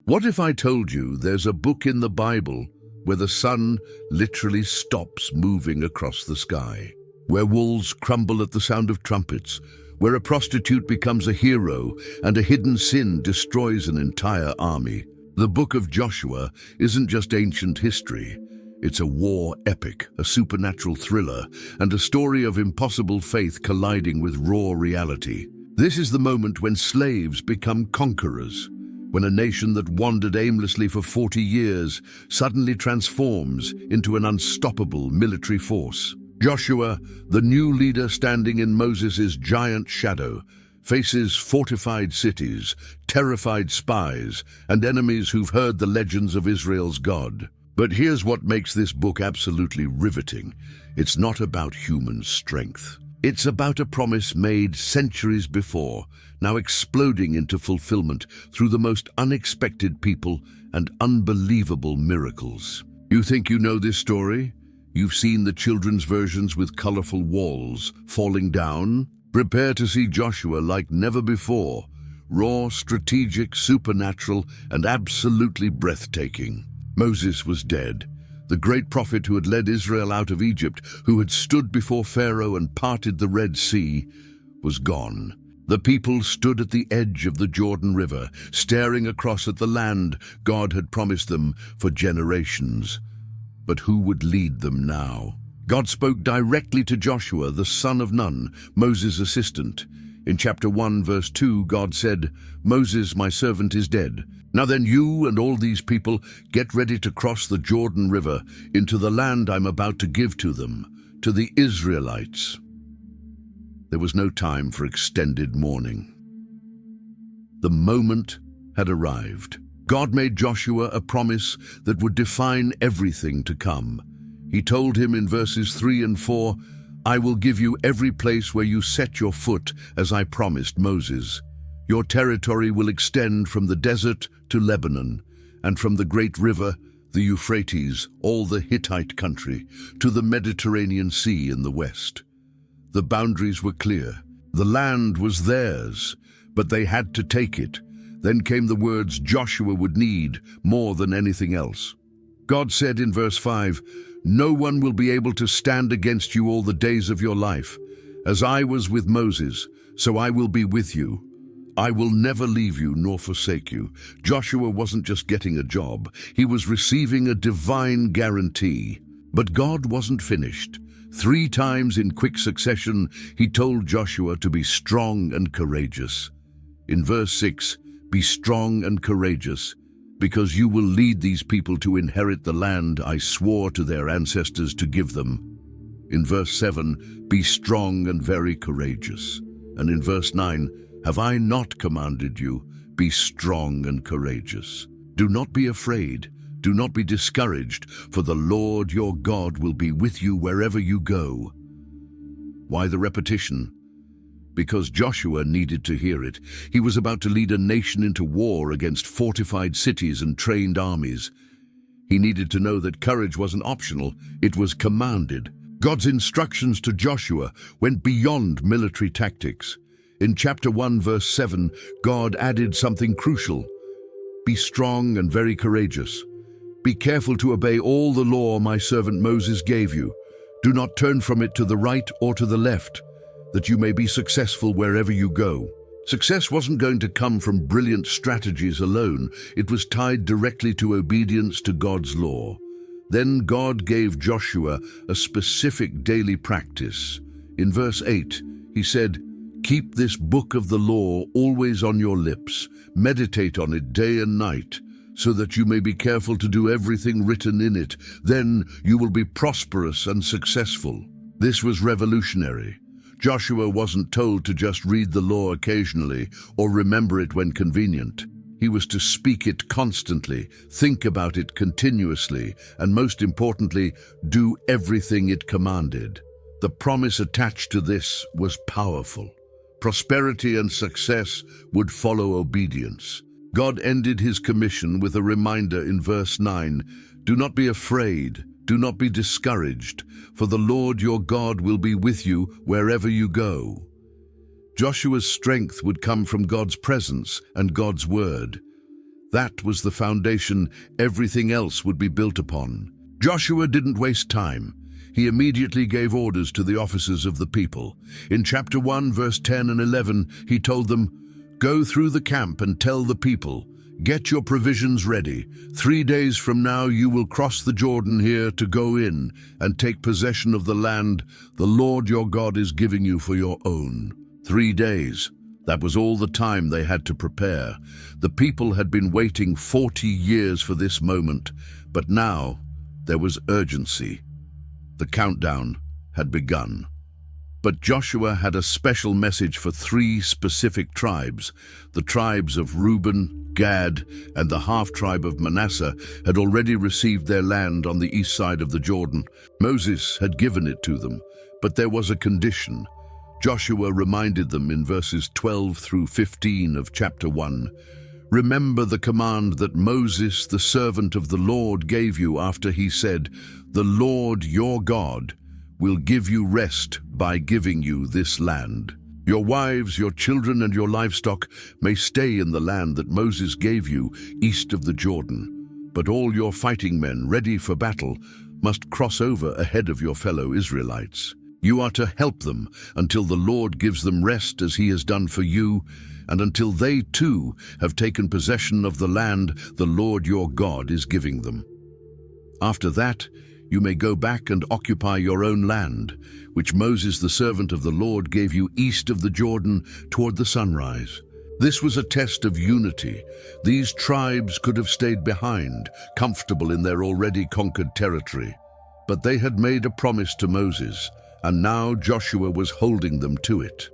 What if I told you there's a book in the Bible where the sun literally stops moving across the sky, where walls crumble at the sound of trumpets, where a prostitute becomes a hero and a hidden sin destroys an entire army? The book of Joshua isn't just ancient history. It's a war epic, a supernatural thriller, and a story of impossible faith colliding with raw reality. This is the moment when slaves become conquerors, when a nation that wandered aimlessly for 40 years suddenly transforms into an unstoppable military force. Joshua, the new leader standing in Moses' giant shadow, faces fortified cities, terrified spies, and enemies who've heard the legends of Israel's God. But here's what makes this book absolutely riveting. It's not about human strength. It's about a promise made centuries before, now exploding into fulfillment through the most unexpected people and unbelievable miracles. You think you know this story? You've seen the children's versions with colorful walls falling down? Prepare to see Joshua like never before. Raw, strategic, supernatural, and absolutely breathtaking. Moses was dead. The great prophet who had led Israel out of Egypt, who had stood before Pharaoh and parted the Red Sea, was gone. The people stood at the edge of the Jordan River, staring across at the land God had promised them for generations. But who would lead them now? God spoke directly to Joshua, the son of Nun, Moses' assistant. In chapter 1, verse 2, God said, "Moses, my servant, is dead. Now then you and all these people get ready to cross the Jordan River into the land I'm about to give to them, to the Israelites." There was no time for extended mourning. The moment had arrived. God made Joshua a promise that would define everything to come. He told him in verses 3 and 4, "I will give you every place where you set your foot, as I promised Moses. Your territory will extend from the desert to Lebanon, and from the great river, the Euphrates, all the Hittite country, to the Mediterranean Sea in the west." The boundaries were clear. The land was theirs, but they had to take it. Then came the words Joshua would need more than anything else. God said in verse 5, "No one will be able to stand against you all the days of your life. As I was with Moses, so I will be with you. I will never leave you nor forsake you." Joshua wasn't just getting a job, he was receiving a divine guarantee. But God wasn't finished. 3 times in quick succession, he told Joshua to be strong and courageous. In verse 6, "Be strong and courageous, because you will lead these people to inherit the land I swore to their ancestors to give them." In verse 7, "Be strong and very courageous." And in verse 9, "Have I not commanded you? Be strong and courageous. Do not be afraid. Do not be discouraged, for the Lord your God will be with you wherever you go." Why the repetition? Because Joshua needed to hear it. He was about to lead a nation into war against fortified cities and trained armies. He needed to know that courage wasn't optional, it was commanded. God's instructions to Joshua went beyond military tactics. In chapter 1, verse 7, God added something crucial. "Be strong and very courageous. Be careful to obey all the law my servant Moses gave you. Do not turn from it to the right or to the left, that you may be successful wherever you go." Success wasn't going to come from brilliant strategies alone. It was tied directly to obedience to God's law. Then God gave Joshua a specific daily practice. In verse 8, he said, "Keep this book of the law always on your lips. Meditate on it day and night, so that you may be careful to do everything written in it. Then you will be prosperous and successful." This was revolutionary. Joshua wasn't told to just read the law occasionally or remember it when convenient. He was to speak it constantly, think about it continuously, and most importantly, do everything it commanded. The promise attached to this was powerful. Prosperity and success would follow obedience. God ended his commission with a reminder in verse 9, "Do not be afraid, do not be discouraged, for the Lord your God will be with you wherever you go." Joshua's strength would come from God's presence and God's word. That was the foundation everything else would be built upon. Joshua didn't waste time. He immediately gave orders to the officers of the people. In chapter 1, verse 10 and 11, he told them, "Go through the camp and tell the people, get your provisions ready. 3 days from now you will cross the Jordan here to go in and take possession of the land the Lord your God is giving you for your own." 3 days. That was all the time they had to prepare. The people had been waiting 40 years for this moment, but now there was urgency. The countdown had begun. But Joshua had a special message for 3 specific tribes. The tribes of Reuben, Gad, and the half-tribe of Manasseh had already received their land on the east side of the Jordan. Moses had given it to them, but there was a condition. Joshua reminded them in verses 12 through 15 of chapter 1, "Remember the command that Moses, the servant of the Lord, gave you after he said, 'The Lord your God will give you rest by giving you this land. Your wives, your children, and your livestock may stay in the land that Moses gave you east of the Jordan. But all your fighting men ready for battle must cross over ahead of your fellow Israelites. You are to help them until the Lord gives them rest as he has done for you, and until they too have taken possession of the land the Lord your God is giving them. After that, you may go back and occupy your own land, which Moses the servant of the Lord gave you east of the Jordan toward the sunrise." This was a test of unity. These tribes could have stayed behind, comfortable in their already conquered territory. But they had made a promise to Moses, and now Joshua was holding them to it.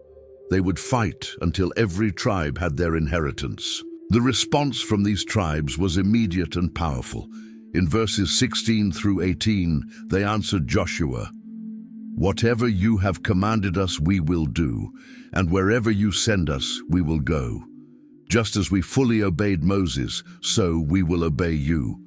They would fight until every tribe had their inheritance. The response from these tribes was immediate and powerful. In verses 16 through 18, they answered Joshua, "Whatever you have commanded us we will do, and wherever you send us we will go. Just as we fully obeyed Moses, so we will obey you.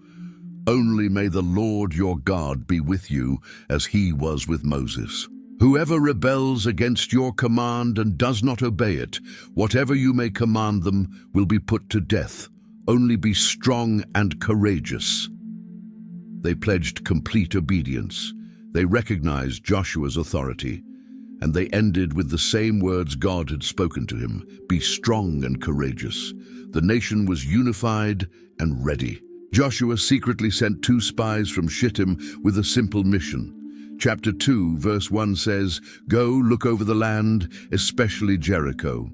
Only may the Lord your God be with you as he was with Moses. Whoever rebels against your command and does not obey it, whatever you may command them, will be put to death. Only be strong and courageous." They pledged complete obedience. They recognized Joshua's authority, and they ended with the same words God had spoken to him, "Be strong and courageous." The nation was unified and ready. Joshua secretly sent 2 spies from Shittim with a simple mission. Chapter 2, verse 1 says, "Go look over the land, especially Jericho."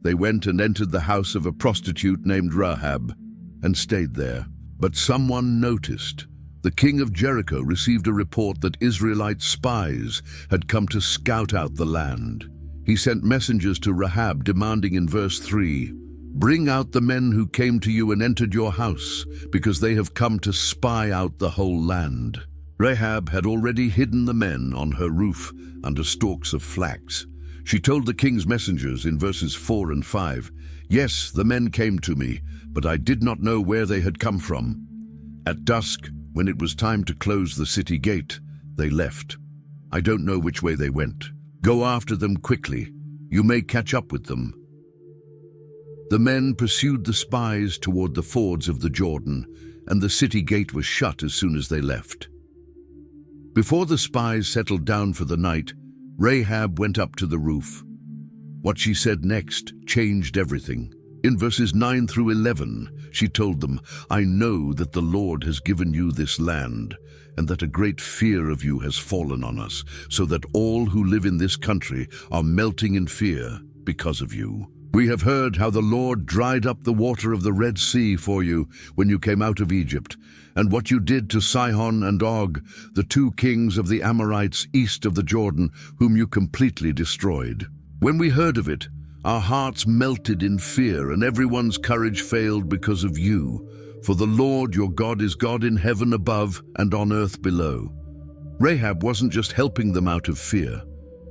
They went and entered the house of a prostitute named Rahab and stayed there. But someone noticed. The king of Jericho received a report that Israelite spies had come to scout out the land. He sent messengers to Rahab demanding in verse 3, "Bring out the men who came to you and entered your house, because they have come to spy out the whole land." Rahab had already hidden the men on her roof under stalks of flax. She told the king's messengers in verses 4 and 5, "Yes, the men came to me, but I did not know where they had come from. At dusk, when it was time to close the city gate, they left. I don't know which way they went. Go after them quickly. You may catch up with them." The men pursued the spies toward the fords of the Jordan, and the city gate was shut as soon as they left. Before the spies settled down for the night, Rahab went up to the roof. What she said next changed everything. In verses 9 through 11, she told them, "I know that the Lord has given you this land, and that a great fear of you has fallen on us, so that all who live in this country are melting in fear because of you. We have heard how the Lord dried up the water of the Red Sea for you when you came out of Egypt, and what you did to Sihon and Og, the 2 kings of the Amorites east of the Jordan, whom you completely destroyed. When we heard of it, our hearts melted in fear, and everyone's courage failed because of you. For the Lord your God is God in heaven above and on earth below." Rahab wasn't just helping them out of fear.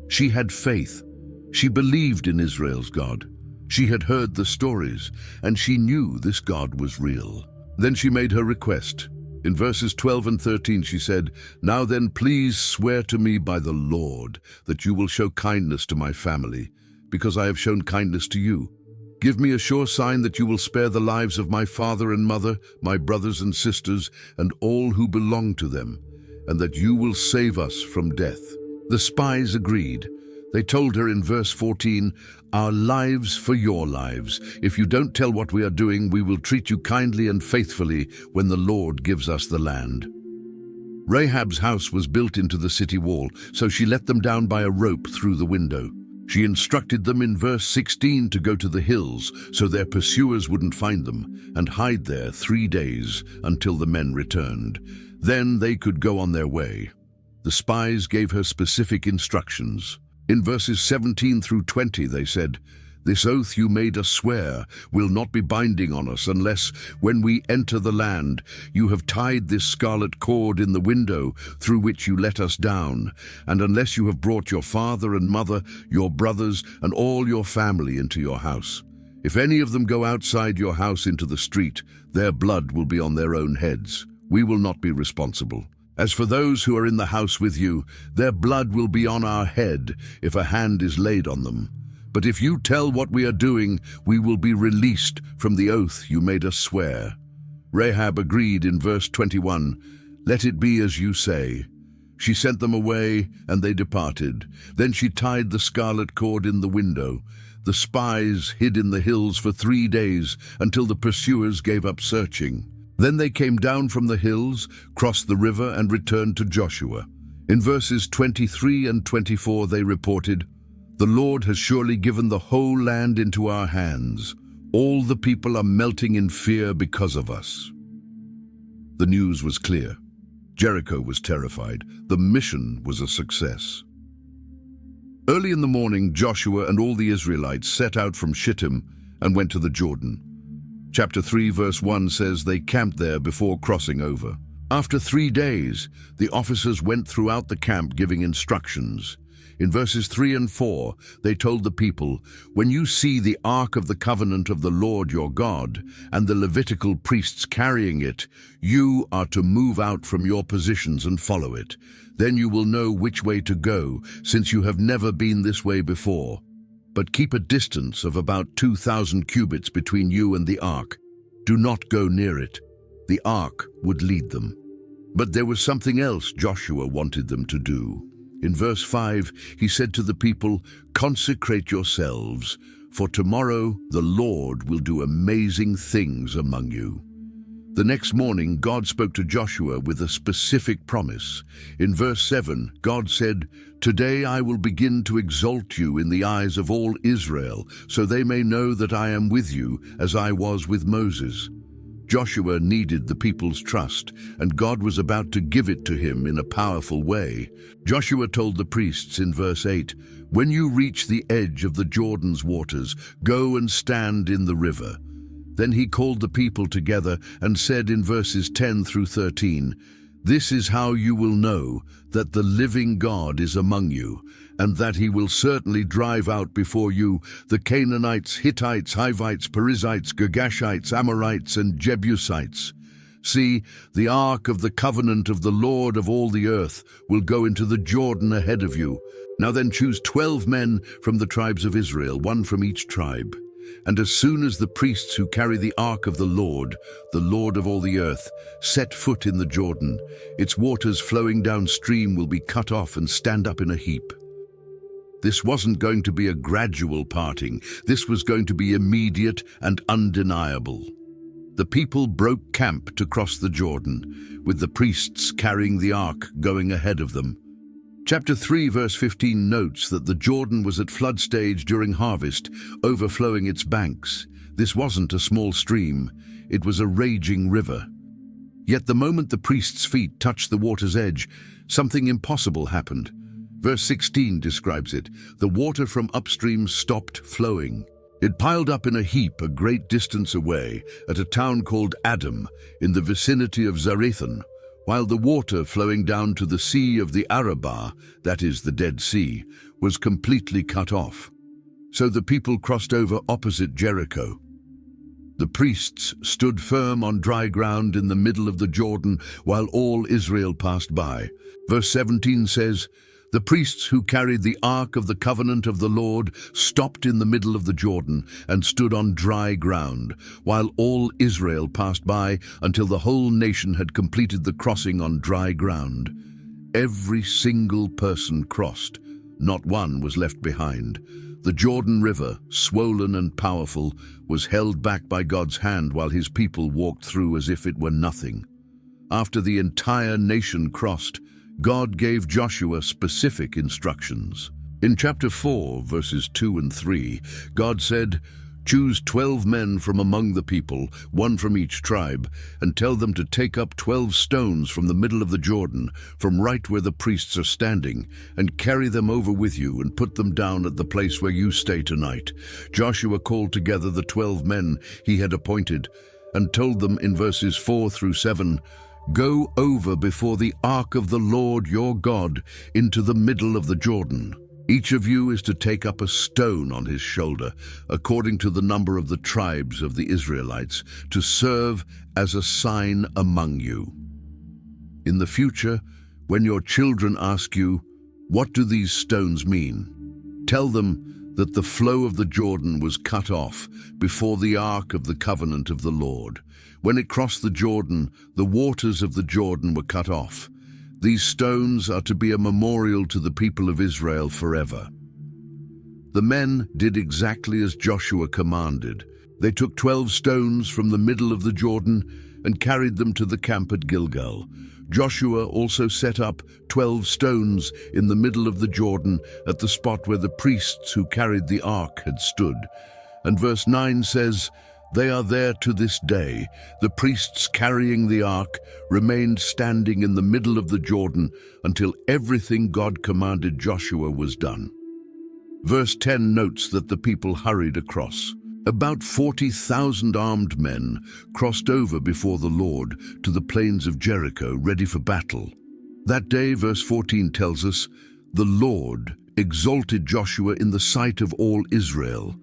She had faith. She believed in Israel's God. She had heard the stories, and she knew this God was real. Then she made her request. In verses 12 and 13 she said, "Now then, please swear to me by the Lord that you will show kindness to my family, because I have shown kindness to you. Give me a sure sign that you will spare the lives of my father and mother, my brothers and sisters, and all who belong to them, and that you will save us from death." The spies agreed. They told her in verse 14, "Our lives for your lives. If you don't tell what we are doing, we will treat you kindly and faithfully when the Lord gives us the land." Rahab's house was built into the city wall, so she let them down by a rope through the window. She instructed them in verse 16 to go to the hills so their pursuers wouldn't find them, and hide there 3 days until the men returned. Then they could go on their way. The spies gave her specific instructions. In verses 17 through 20 they said, "This oath you made us swear will not be binding on us unless, when we enter the land, you have tied this scarlet cord in the window through which you let us down, and unless you have brought your father and mother, your brothers, and all your family into your house. If any of them go outside your house into the street, their blood will be on their own heads. We will not be responsible. As for those who are in the house with you, their blood will be on our head if a hand is laid on them. But if you tell what we are doing, we will be released from the oath you made us swear." Rahab agreed in verse 21, "Let it be as you say." She sent them away, and they departed. Then she tied the scarlet cord in the window. The spies hid in the hills for 3 days until the pursuers gave up searching. Then they came down from the hills, crossed the river, and returned to Joshua. In verses 23 and 24 they reported, "The Lord has surely given the whole land into our hands. All the people are melting in fear because of us." The news was clear. Jericho was terrified. The mission was a success. Early in the morning, Joshua and all the Israelites set out from Shittim and went to the Jordan. Chapter 3, verse 1 says they camped there before crossing over. After 3 days, the officers went throughout the camp giving instructions. In verses 3 and 4, they told the people, "When you see the Ark of the Covenant of the Lord your God and the Levitical priests carrying it, you are to move out from your positions and follow it. Then you will know which way to go, since you have never been this way before. But keep a distance of about 2,000 cubits between you and the Ark. Do not go near it. The Ark would lead them." But there was something else Joshua wanted them to do. In verse 5, he said to the people, "Consecrate yourselves, for tomorrow the Lord will do amazing things among you." The next morning, God spoke to Joshua with a specific promise. In verse 7, God said, "Today I will begin to exalt you in the eyes of all Israel, so they may know that I am with you as I was with Moses." Joshua needed the people's trust, and God was about to give it to him in a powerful way. Joshua told the priests in verse 8, "When you reach the edge of the Jordan's waters, go and stand in the river." Then he called the people together and said in verses 10 through 13, "This is how you will know that the living God is among you, and that he will certainly drive out before you the Canaanites, Hittites, Hivites, Perizzites, Girgashites, Amorites, and Jebusites. See, the ark of the covenant of the Lord of all the earth will go into the Jordan ahead of you. Now then choose 12 men from the tribes of Israel, 1 from each tribe. And as soon as the priests who carry the ark of the Lord of all the earth, set foot in the Jordan, its waters flowing downstream will be cut off and stand up in a heap." This wasn't going to be a gradual parting. This was going to be immediate and undeniable. The people broke camp to cross the Jordan, with the priests carrying the ark going ahead of them. Chapter 3, verse 15 notes that the Jordan was at flood stage during harvest, overflowing its banks. This wasn't a small stream, it was a raging river. Yet the moment the priest's feet touched the water's edge, something impossible happened. Verse 16 describes it. The water from upstream stopped flowing. It piled up in a heap a great distance away at a town called Adam in the vicinity of Zarethan, while the water flowing down to the Sea of the Arabah, that is the Dead Sea, was completely cut off. So the people crossed over opposite Jericho. The priests stood firm on dry ground in the middle of the Jordan while all Israel passed by. Verse 17 says, The priests who carried the Ark of the Covenant of the Lord stopped in the middle of the Jordan and stood on dry ground, while all Israel passed by until the whole nation had completed the crossing on dry ground. Every single person crossed. Not one was left behind. The Jordan River, swollen and powerful, was held back by God's hand while his people walked through as if it were nothing. After the entire nation crossed, God gave Joshua specific instructions. In chapter 4, verses 2 and 3, God said, "Choose 12 men from among the people, one from each tribe, and tell them to take up 12 stones from the middle of the Jordan, from right where the priests are standing, and carry them over with you and put them down at the place where you stay tonight." Joshua called together the 12 men he had appointed and told them in verses 4 through 7, "Go over before the ark of the Lord your God into the middle of the Jordan. Each of you is to take up a stone on his shoulder, according to the number of the tribes of the Israelites, to serve as a sign among you. In the future, when your children ask you, 'What do these stones mean?' tell them that the flow of the Jordan was cut off before the ark of the covenant of the Lord. When it crossed the Jordan, the waters of the Jordan were cut off. These stones are to be a memorial to the people of Israel forever." The men did exactly as Joshua commanded. They took 12 stones from the middle of the Jordan and carried them to the camp at Gilgal. Joshua also set up 12 stones in the middle of the Jordan at the spot where the priests who carried the ark had stood. And verse 9 says, "They are there to this day. The priests carrying the ark remained standing in the middle of the Jordan until everything God commanded Joshua was done." Verse 10 notes that the people hurried across. About 40,000 armed men crossed over before the Lord to the plains of Jericho, ready for battle. That day, verse 14 tells us, "The Lord exalted Joshua in the sight of all Israel,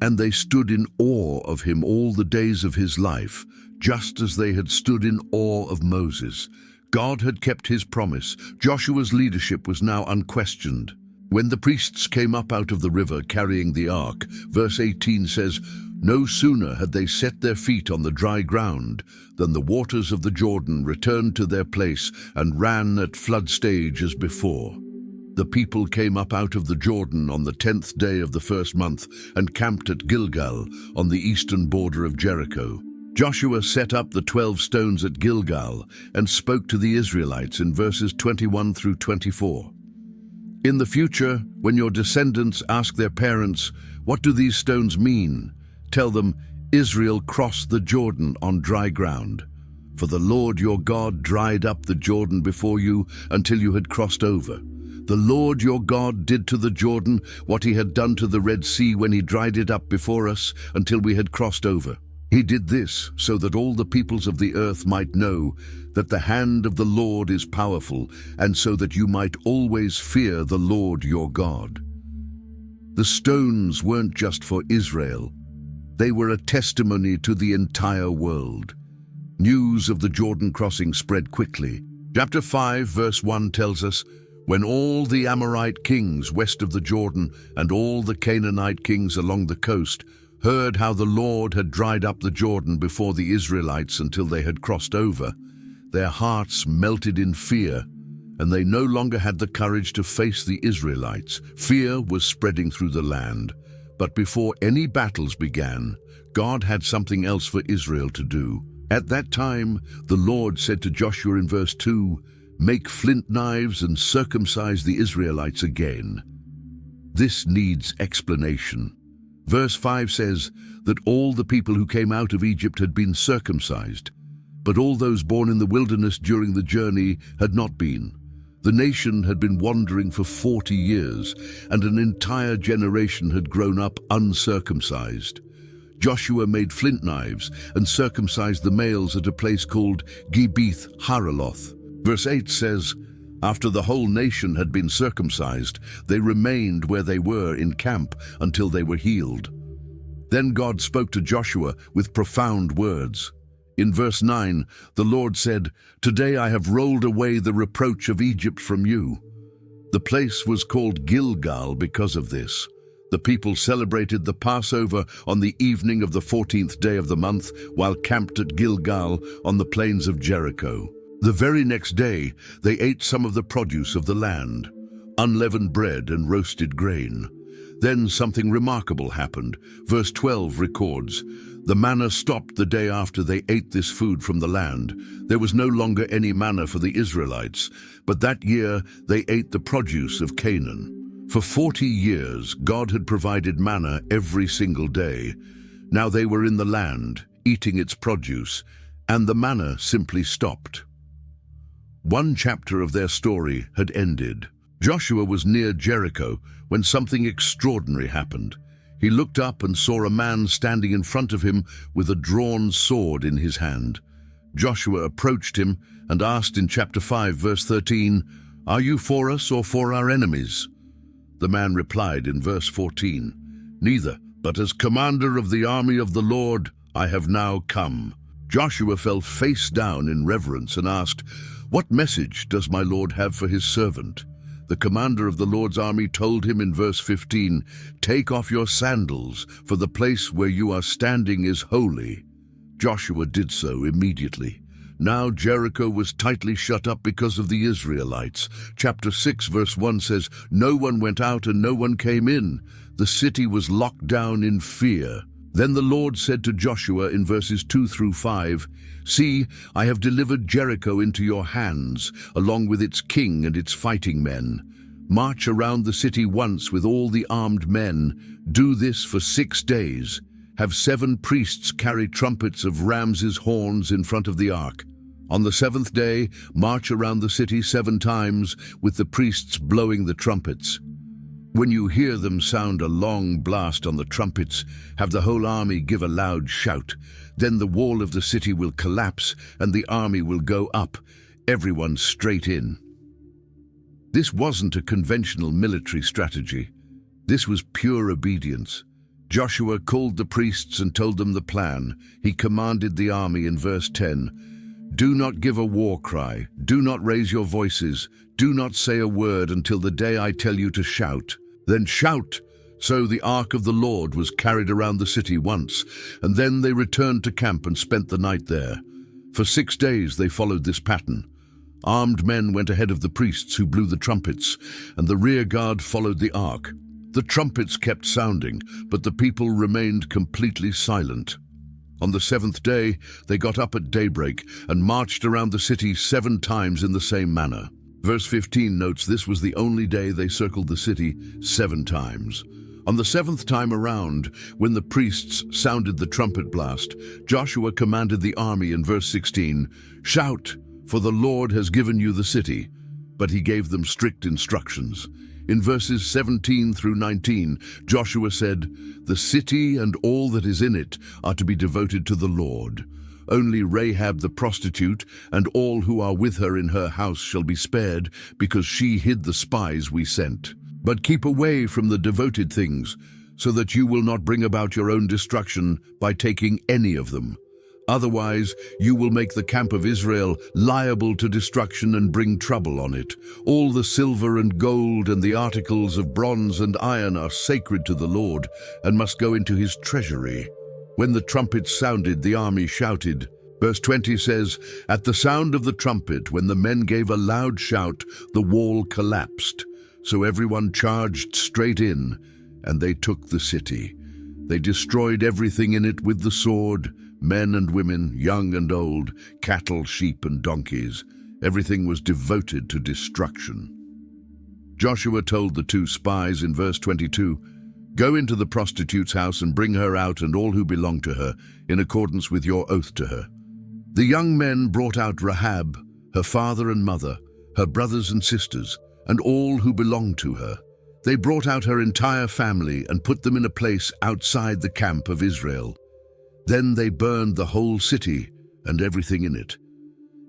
and they stood in awe of him all the days of his life, just as they had stood in awe of Moses." God had kept his promise. Joshua's leadership was now unquestioned. When the priests came up out of the river carrying the ark, verse 18 says, "No sooner had they set their feet on the dry ground than the waters of the Jordan returned to their place and ran at flood stage as before." The people came up out of the Jordan on the 10th day of the first month and camped at Gilgal on the eastern border of Jericho. Joshua set up the 12 stones at Gilgal and spoke to the Israelites in verses 21 through 24. "In the future, when your descendants ask their parents, 'What do these stones mean?' tell them, 'Israel crossed the Jordan on dry ground. For the Lord your God dried up the Jordan before you until you had crossed over. The Lord your God did to the Jordan what he had done to the Red Sea when he dried it up before us until we had crossed over. He did this so that all the peoples of the earth might know that the hand of the Lord is powerful, and so that you might always fear the Lord your God." The stones weren't just for Israel. They were a testimony to the entire world. News of the Jordan crossing spread quickly. Chapter 5, verse 1 tells us, "When all the Amorite kings west of the Jordan and all the Canaanite kings along the coast heard how the Lord had dried up the Jordan before the Israelites until they had crossed over, their hearts melted in fear, and they no longer had the courage to face the Israelites. Fear was spreading through the land. But before any battles began, God had something else for Israel to do. At that time, the Lord said to Joshua in verse 2, "Make flint knives and circumcise the Israelites again." This needs explanation. Verse 5 says that all the people who came out of Egypt had been circumcised, but all those born in the wilderness during the journey had not been. The nation had been wandering for 40 years, and an entire generation had grown up uncircumcised. Joshua made flint knives and circumcised the males at a place called Gibeath Haraloth. Verse 8 says, "After the whole nation had been circumcised, they remained where they were in camp until they were healed." Then God spoke to Joshua with profound words. In verse 9, the Lord said, "Today I have rolled away the reproach of Egypt from you." The place was called Gilgal because of this. The people celebrated the Passover on the evening of the 14th day of the month while camped at Gilgal on the plains of Jericho. The very next day, they ate some of the produce of the land, unleavened bread and roasted grain. Then something remarkable happened. Verse 12 records, "The manna stopped the day after they ate this food from the land. There was no longer any manna for the Israelites, but that year they ate the produce of Canaan." For 40 years, God had provided manna every single day. Now they were in the land, eating its produce, and the manna simply stopped. One chapter of their story had ended. Joshua was near Jericho when something extraordinary happened. He looked up and saw a man standing in front of him with a drawn sword in his hand. Joshua approached him and asked in chapter 5, verse 13, "Are you for us or for our enemies?" The man replied in verse 14, "Neither, but as commander of the army of the Lord, I have now come." Joshua fell face down in reverence and asked, "What message does my Lord have for his servant?" The commander of the Lord's army told him in verse 15, "Take off your sandals, for the place where you are standing is holy." Joshua did so immediately. Now Jericho was tightly shut up because of the Israelites. Chapter 6 verse 1 says, "No one went out and no one came in. The city was locked down in fear." Then the Lord said to Joshua in verses 2 through 5, "See, I have delivered Jericho into your hands, along with its king and its fighting men. March around the city once with all the armed men. Do this for 6 days. Have 7 priests carry trumpets of ram's horns in front of the ark. On the 7th day, march around the city 7 times, with the priests blowing the trumpets. When you hear them sound a long blast on the trumpets, have the whole army give a loud shout. Then the wall of the city will collapse and the army will go up, everyone straight in." This wasn't a conventional military strategy. This was pure obedience. Joshua called the priests and told them the plan. He commanded the army in verse 10, "Do not give a war cry. Do not raise your voices. Do not say a word until the day I tell you to shout. Then shout." So the ark of the Lord was carried around the city once, and then they returned to camp and spent the night there. For 6 days they followed this pattern. Armed men went ahead of the priests who blew the trumpets, and the rear guard followed the ark. The trumpets kept sounding, but the people remained completely silent. On the 7th day, they got up at daybreak and marched around the city 7 times in the same manner. Verse 15 notes this was the only day they circled the city 7 times. On the 7th time around, when the priests sounded the trumpet blast, Joshua commanded the army in verse 16, "Shout, for the Lord has given you the city." But he gave them strict instructions. In verses 17 through 19, Joshua said, "The city and all that is in it are to be devoted to the Lord. Only Rahab the prostitute and all who are with her in her house shall be spared, because she hid the spies we sent. But keep away from the devoted things, so that you will not bring about your own destruction by taking any of them. Otherwise, you will make the camp of Israel liable to destruction and bring trouble on it. All the silver and gold and the articles of bronze and iron are sacred to the Lord and must go into his treasury." When the trumpets sounded, the army shouted. Verse 20 says, "At the sound of the trumpet, when the men gave a loud shout, the wall collapsed. So everyone charged straight in, and they took the city. They destroyed everything in it with the sword, men and women, young and old, cattle, sheep and donkeys. Everything was devoted to destruction." Joshua told the 2 spies in verse 22, "Go into the prostitute's house and bring her out and all who belong to her, in accordance with your oath to her." The young men brought out Rahab, her father and mother, her brothers and sisters, and all who belonged to her. They brought out her entire family and put them in a place outside the camp of Israel. Then they burned the whole city and everything in it.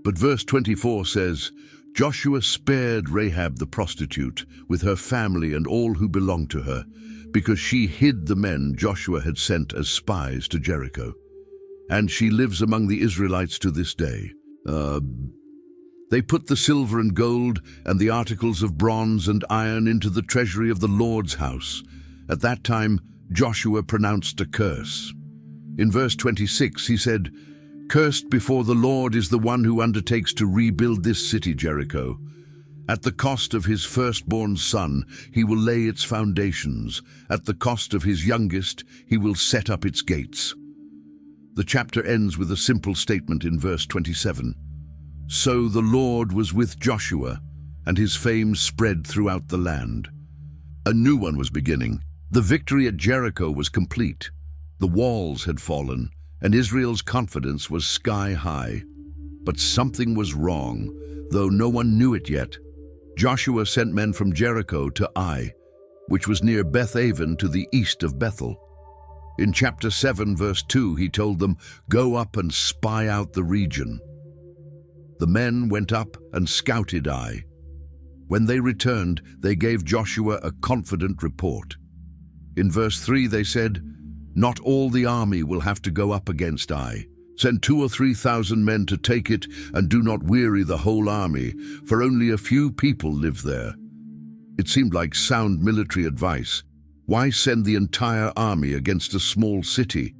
But verse 24 says, "Joshua spared Rahab the prostitute with her family and all who belonged to her, because she hid the men Joshua had sent as spies to Jericho. And she lives among the Israelites to this day." They put the silver and gold and the articles of bronze and iron into the treasury of the Lord's house. At that time, Joshua pronounced a curse. In verse 26, he said, "Cursed before the Lord is the one who undertakes to rebuild this city, Jericho. At the cost of his firstborn son, he will lay its foundations. At the cost of his youngest, he will set up its gates." The chapter ends with a simple statement in verse 27. So the Lord was with Joshua, and his fame spread throughout the land. A new one was beginning. The victory at Jericho was complete. The walls had fallen, and Israel's confidence was sky high. But something was wrong, though no one knew it yet. Joshua sent men from Jericho to Ai, which was near Beth-aven to the east of Bethel. In chapter 7, verse 2, he told them, "Go up and spy out the region." The men went up and scouted Ai. When they returned, they gave Joshua a confident report. In verse 3 they said, "Not all the army will have to go up against Ai. Send 2,000 or 3,000 men to take it, and do not weary the whole army, for only a few people live there." It seemed like sound military advice. Why send the entire army against a small city?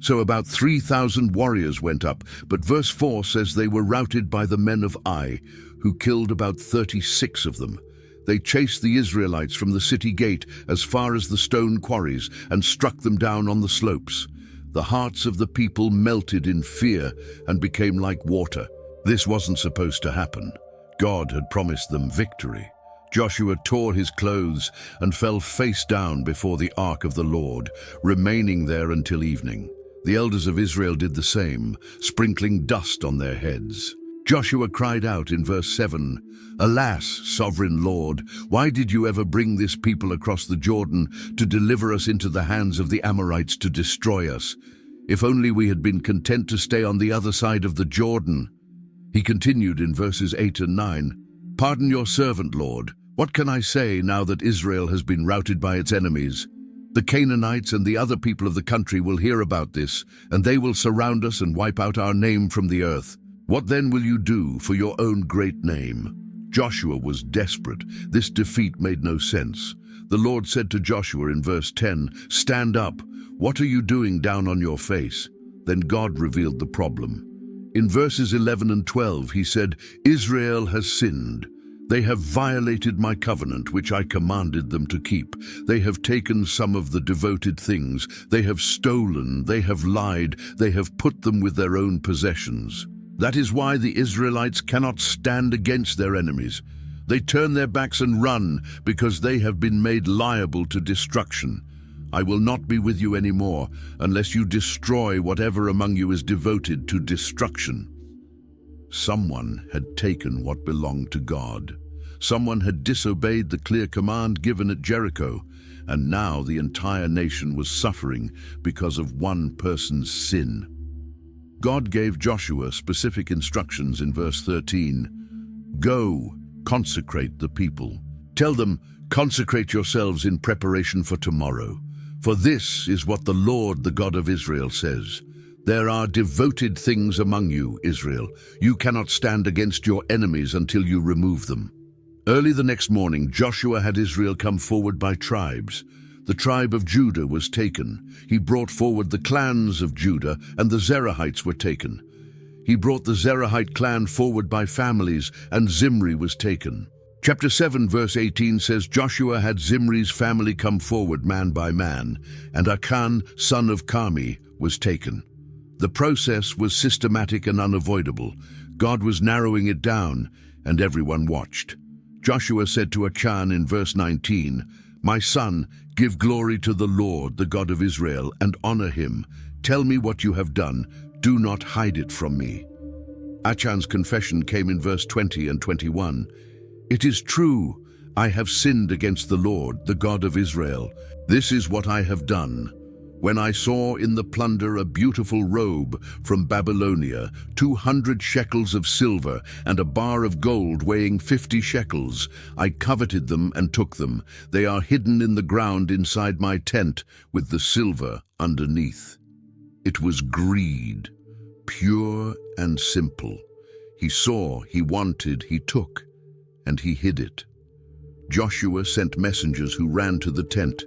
So about 3,000 warriors went up, but verse 4 says they were routed by the men of Ai, who killed about 36 of them. They chased the Israelites from the city gate as far as the stone quarries and struck them down on the slopes. The hearts of the people melted in fear and became like water. This wasn't supposed to happen. God had promised them victory. Joshua tore his clothes and fell face down before the ark of the Lord, remaining there until evening. The elders of Israel did the same, sprinkling dust on their heads. Joshua cried out in verse 7, "Alas, sovereign Lord, why did you ever bring this people across the Jordan to deliver us into the hands of the Amorites to destroy us? If only we had been content to stay on the other side of the Jordan." He continued in verses 8 and 9, "Pardon your servant, Lord. What can I say now that Israel has been routed by its enemies? The Canaanites and the other people of the country will hear about this, and they will surround us and wipe out our name from the earth. What then will you do for your own great name?" Joshua was desperate. This defeat made no sense. The Lord said to Joshua in verse 10, "Stand up. What are you doing down on your face?" Then God revealed the problem. In verses 11 and 12, he said, "Israel has sinned. They have violated my covenant, which I commanded them to keep. They have taken some of the devoted things. They have stolen. They have lied. They have put them with their own possessions. That is why the Israelites cannot stand against their enemies. They turn their backs and run because they have been made liable to destruction. I will not be with you anymore unless you destroy whatever among you is devoted to destruction." Someone had taken what belonged to God. Someone had disobeyed the clear command given at Jericho, and now the entire nation was suffering because of one person's sin. God gave Joshua specific instructions in verse 13. "Go, consecrate the people. Tell them, consecrate yourselves in preparation for tomorrow. For this is what the Lord, the God of Israel, says. There are devoted things among you, Israel. You cannot stand against your enemies until you remove them." Early the next morning, Joshua had Israel come forward by tribes. The tribe of Judah was taken. He brought forward the clans of Judah, and the Zerahites were taken. He brought the Zerahite clan forward by families, and Zimri was taken. Chapter 7, verse 18 says, "Joshua had Zimri's family come forward man by man, and Achan, son of Carmi, was taken." The process was systematic and unavoidable. God was narrowing it down, and everyone watched. Joshua said to Achan in verse 19, "My son, give glory to the Lord, the God of Israel, and honor him. Tell me what you have done. Do not hide it from me." Achan's confession came in verse 20 and 21. "It is true, I have sinned against the Lord, the God of Israel. This is what I have done. When I saw in the plunder a beautiful robe from Babylonia, 200 shekels of silver, and a bar of gold weighing 50 shekels, I coveted them and took them. They are hidden in the ground inside my tent, with the silver underneath." It was greed, pure and simple. He saw, he wanted, he took, and he hid it. Joshua sent messengers who ran to the tent,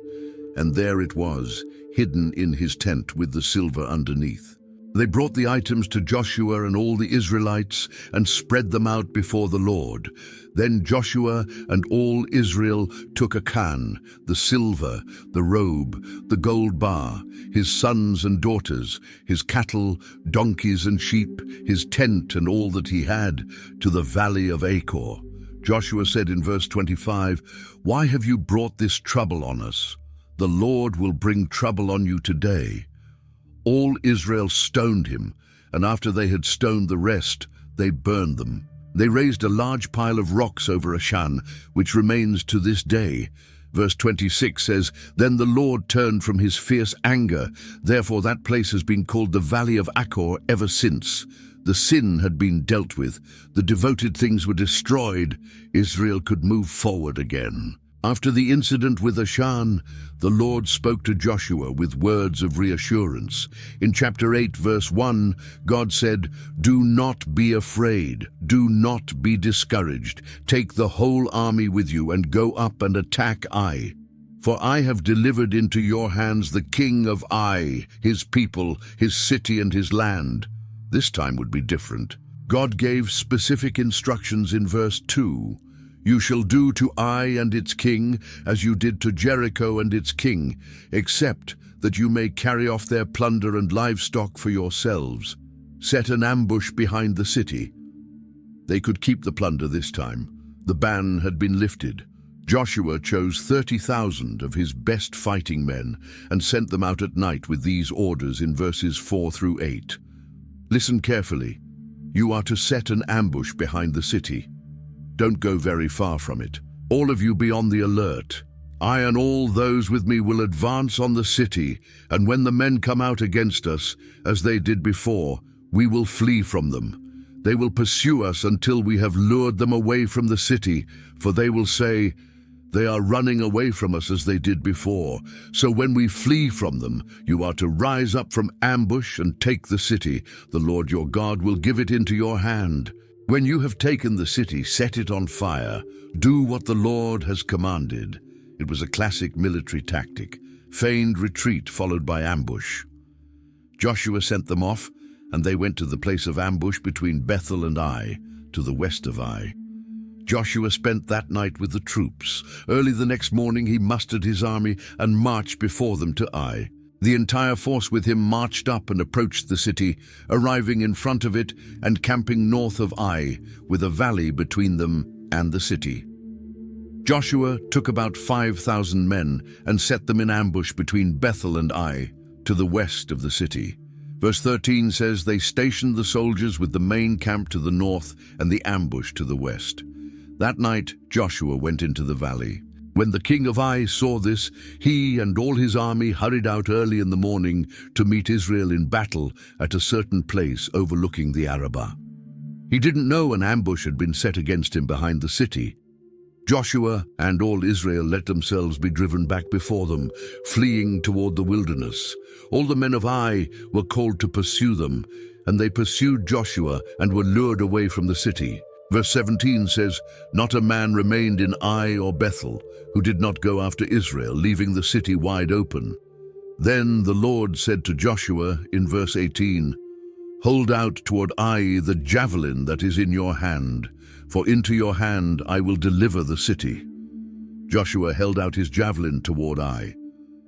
and there it was, hidden in his tent with the silver underneath. They brought the items to Joshua and all the Israelites and spread them out before the Lord. Then Joshua and all Israel took Achan, the silver, the robe, the gold bar, his sons and daughters, his cattle, donkeys and sheep, his tent and all that he had, to the valley of Achor. Joshua said in verse 25, "Why have you brought this trouble on us? The Lord will bring trouble on you today." All Israel stoned him, and after they had stoned the rest, they burned them. They raised a large pile of rocks over Achan, which remains to this day. Verse 26 says, "Then the Lord turned from his fierce anger. Therefore that place has been called the Valley of Achor ever since." The sin had been dealt with. The devoted things were destroyed. Israel could move forward again. After the incident with Achan, the Lord spoke to Joshua with words of reassurance. In chapter 8, verse 1, God said, "Do not be afraid. Do not be discouraged. Take the whole army with you and go up and attack Ai. For I have delivered into your hands the king of Ai, his people, his city and his land." This time would be different. God gave specific instructions in verse 2. "You shall do to Ai and its king as you did to Jericho and its king, except that you may carry off their plunder and livestock for yourselves. Set an ambush behind the city." They could keep the plunder this time. The ban had been lifted. Joshua chose 30,000 of his best fighting men and sent them out at night with these orders in verses 4 through 8. Listen carefully. You are to set an ambush behind the city. Don't go very far from it. All of you be on the alert. I and all those with me will advance on the city, and when the men come out against us, as they did before, we will flee from them. They will pursue us until we have lured them away from the city, for they will say, "They are running away from us as they did before." So when we flee from them, you are to rise up from ambush and take the city. The Lord your God will give it into your hand. When you have taken the city, set it on fire. Do what the Lord has commanded. It was a classic military tactic, feigned retreat followed by ambush. Joshua sent them off, and they went to the place of ambush between Bethel and Ai, to the west of Ai. Joshua spent that night with the troops. Early the next morning he mustered his army and marched before them to Ai. The entire force with him marched up and approached the city, arriving in front of it and camping north of Ai, with a valley between them and the city. Joshua took about 5,000 men and set them in ambush between Bethel and Ai, to the west of the city. Verse 13 says, "They stationed the soldiers with the main camp to the north and the ambush to the west." That night Joshua went into the valley. When the king of Ai saw this, he and all his army hurried out early in the morning to meet Israel in battle at a certain place overlooking the Arabah. He didn't know an ambush had been set against him behind the city. Joshua and all Israel let themselves be driven back before them, fleeing toward the wilderness. All the men of Ai were called to pursue them, and they pursued Joshua and were lured away from the city. Verse 17 says, "Not a man remained in Ai or Bethel who did not go after Israel, leaving the city wide open." Then the Lord said to Joshua in verse 18, "Hold out toward Ai the javelin that is in your hand, for into your hand I will deliver the city." Joshua held out his javelin toward Ai.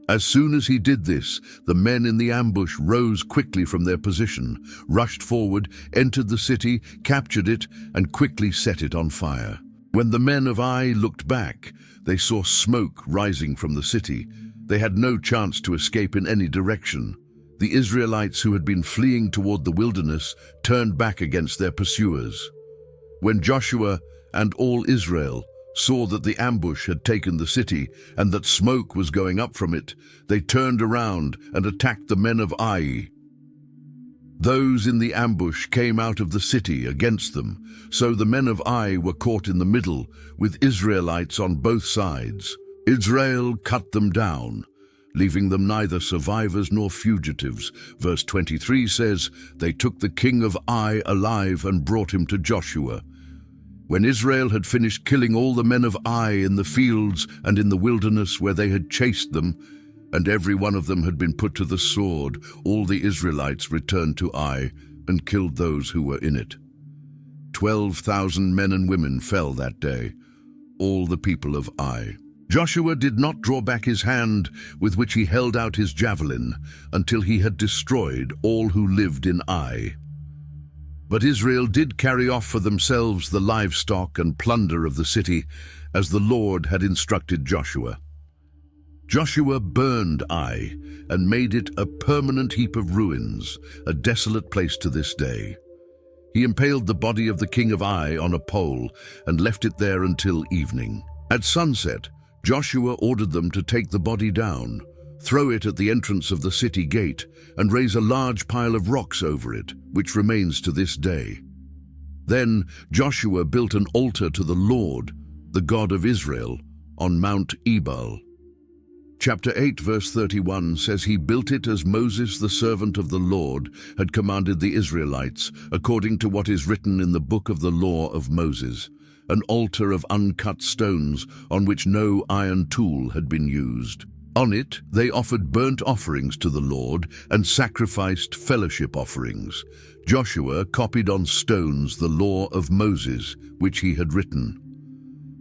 As soon as he did this, the men in the ambush rose quickly from their position, rushed forward, entered the city, captured it, and quickly set it on fire. When the men of Ai looked back, they saw smoke rising from the city. They had no chance to escape in any direction. The Israelites who had been fleeing toward the wilderness turned back against their pursuers. When Joshua and all Israel saw that the ambush had taken the city and that smoke was going up from it, they turned around and attacked the men of Ai. Those in the ambush came out of the city against them, so the men of Ai were caught in the middle, with Israelites on both sides. Israel cut them down, leaving them neither survivors nor fugitives. Verse 23 says, "They took the king of Ai alive and brought him to Joshua. When Israel had finished killing all the men of Ai in the fields and in the wilderness where they had chased them, and every one of them had been put to the sword, all the Israelites returned to Ai and killed those who were in it. 12,000 men and women fell that day, all the people of Ai. Joshua did not draw back his hand with which he held out his javelin until he had destroyed all who lived in Ai. But Israel did carry off for themselves the livestock and plunder of the city, as the Lord had instructed Joshua. Joshua burned Ai and made it a permanent heap of ruins, a desolate place to this day. He impaled the body of the king of Ai on a pole and left it there until evening. At sunset, Joshua ordered them to take the body down, throw it at the entrance of the city gate, and raise a large pile of rocks over it, which remains to this day. Then Joshua built an altar to the Lord, the God of Israel, on Mount Ebal. Chapter 8, verse 31 says he built it as Moses, the servant of the Lord, had commanded the Israelites, according to what is written in the book of the law of Moses, an altar of uncut stones on which no iron tool had been used. On it they offered burnt offerings to the Lord and sacrificed fellowship offerings. Joshua copied on stones the law of Moses, which he had written.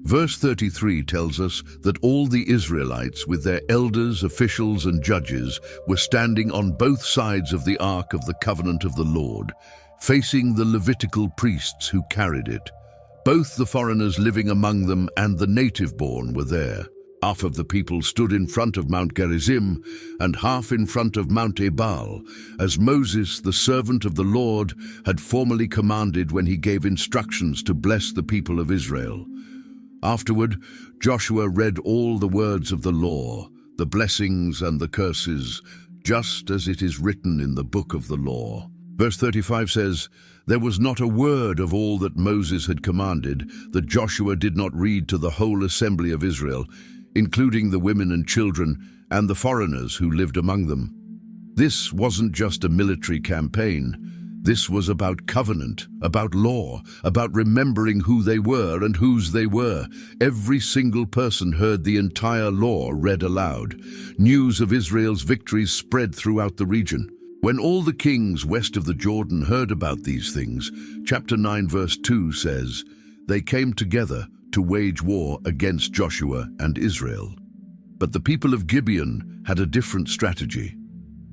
Verse 33 tells us that all the Israelites, with their elders, officials, and judges, were standing on both sides of the Ark of the Covenant of the Lord, facing the Levitical priests who carried it. Both the foreigners living among them and the native-born were there. Half of the people stood in front of Mount Gerizim and half in front of Mount Ebal, as Moses, the servant of the Lord, had formerly commanded when he gave instructions to bless the people of Israel. Afterward, Joshua read all the words of the law, the blessings and the curses, just as it is written in the book of the law. Verse 35 says, "There was not a word of all that Moses had commanded that Joshua did not read to the whole assembly of Israel, including the women and children and the foreigners who lived among them." This wasn't just a military campaign. This was about covenant, about law, about remembering who they were and whose they were. Every single person heard the entire law read aloud. News of Israel's victories spread throughout the region. When all the kings west of the Jordan heard about these things, chapter 9 verse 2 says, "They came together to wage war against Joshua and Israel." But the people of Gibeon had a different strategy.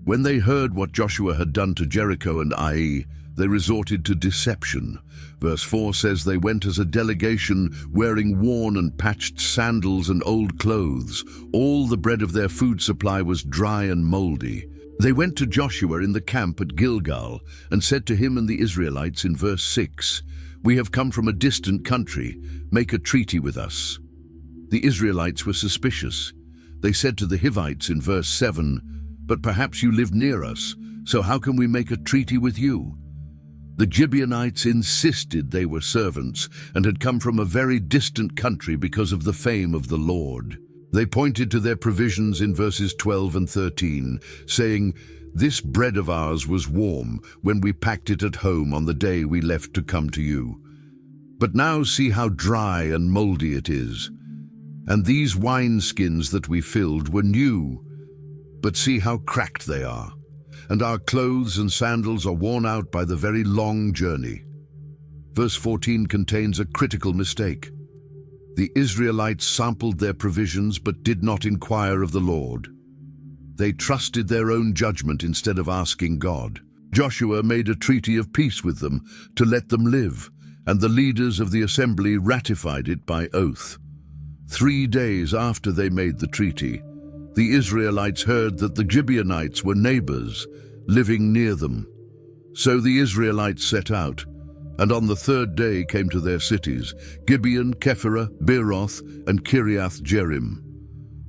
When they heard what Joshua had done to Jericho and Ai, they resorted to deception. Verse 4 says they went as a delegation wearing worn and patched sandals and old clothes. All the bread of their food supply was dry and moldy. They went to Joshua in the camp at Gilgal and said to him and the Israelites in verse 6, "We have come from a distant country. Make a treaty with us." The Israelites were suspicious. They said to the Hivites in verse 7, "But perhaps you live near us, so how can we make a treaty with you?" The Gibeonites insisted they were servants and had come from a very distant country because of the fame of the Lord. They pointed to their provisions in verses 12 and 13, saying, "This bread of ours was warm when we packed it at home on the day we left to come to you. But now see how dry and moldy it is. And these wineskins that we filled were new, but see how cracked they are. And our clothes and sandals are worn out by the very long journey." Verse 14 contains a critical mistake. The Israelites sampled their provisions but did not inquire of the Lord. They trusted their own judgment instead of asking God. Joshua made a treaty of peace with them to let them live, and the leaders of the assembly ratified it by oath. 3 days after they made the treaty, the Israelites heard that the Gibeonites were neighbors, living near them. So the Israelites set out, and on the 3rd day came to their cities, Gibeon, Kephirah, Beeroth, and Kiriath Jearim.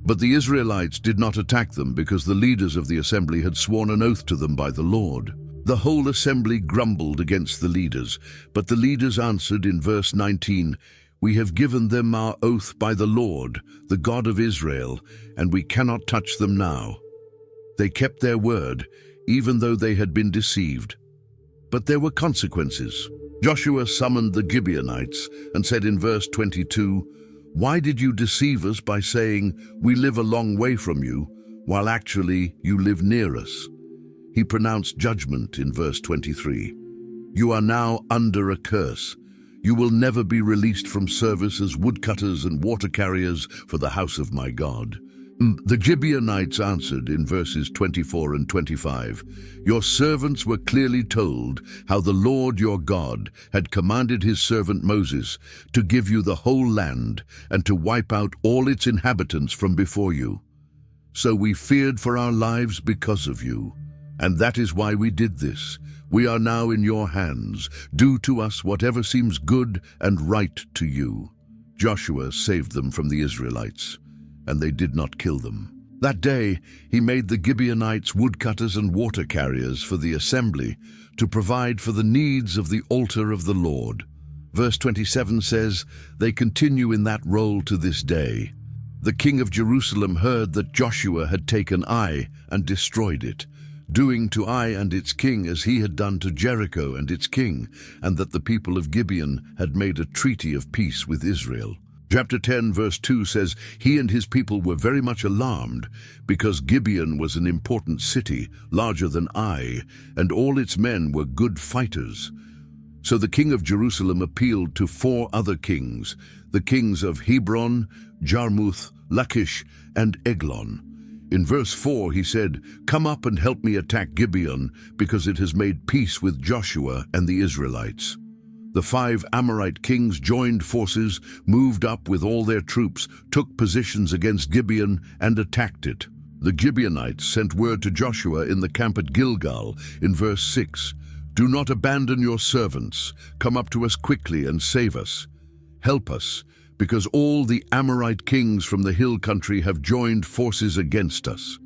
But the Israelites did not attack them because the leaders of the assembly had sworn an oath to them by the Lord. The whole assembly grumbled against the leaders, but the leaders answered in verse 19, We have given them our oath by the Lord, the God of Israel, and we cannot touch them now. They kept their word, even though they had been deceived. But there were consequences. Joshua summoned the Gibeonites and said in verse 22, "Why did you deceive us by saying, 'We live a long way from you,' while actually you live near us?" He pronounced judgment in verse 23. "You are now under a curse. You will never be released from service as woodcutters and water carriers for the house of my God." The Gibeonites answered in verses 24 and 25, "Your servants were clearly told how the Lord your God had commanded his servant Moses to give you the whole land and to wipe out all its inhabitants from before you. So we feared for our lives because of you, and that is why we did this. We are now in your hands. Do to us whatever seems good and right to you." Joshua saved them from the Israelites, and they did not kill them. That day he made the Gibeonites woodcutters and water carriers for the assembly to provide for the needs of the altar of the Lord. Verse 27 says, "They continue in that role to this day." The king of Jerusalem heard that Joshua had taken Ai and destroyed it, doing to Ai and its king as he had done to Jericho and its king, and that the people of Gibeon had made a treaty of peace with Israel. Chapter 10 verse 2 says, "He and his people were very much alarmed, because Gibeon was an important city, larger than Ai, and all its men were good fighters." So the king of Jerusalem appealed to 4 other kings, the kings of Hebron, Jarmuth, Lachish, and Eglon. In verse 4 he said, "Come up and help me attack Gibeon, because it has made peace with Joshua and the Israelites." The 5 Amorite kings joined forces, moved up with all their troops, took positions against Gibeon, and attacked it. The Gibeonites sent word to Joshua in the camp at Gilgal in verse 6, "Do not abandon your servants. Come up to us quickly and save us. Help us, because all the Amorite kings from the hill country have joined forces against us."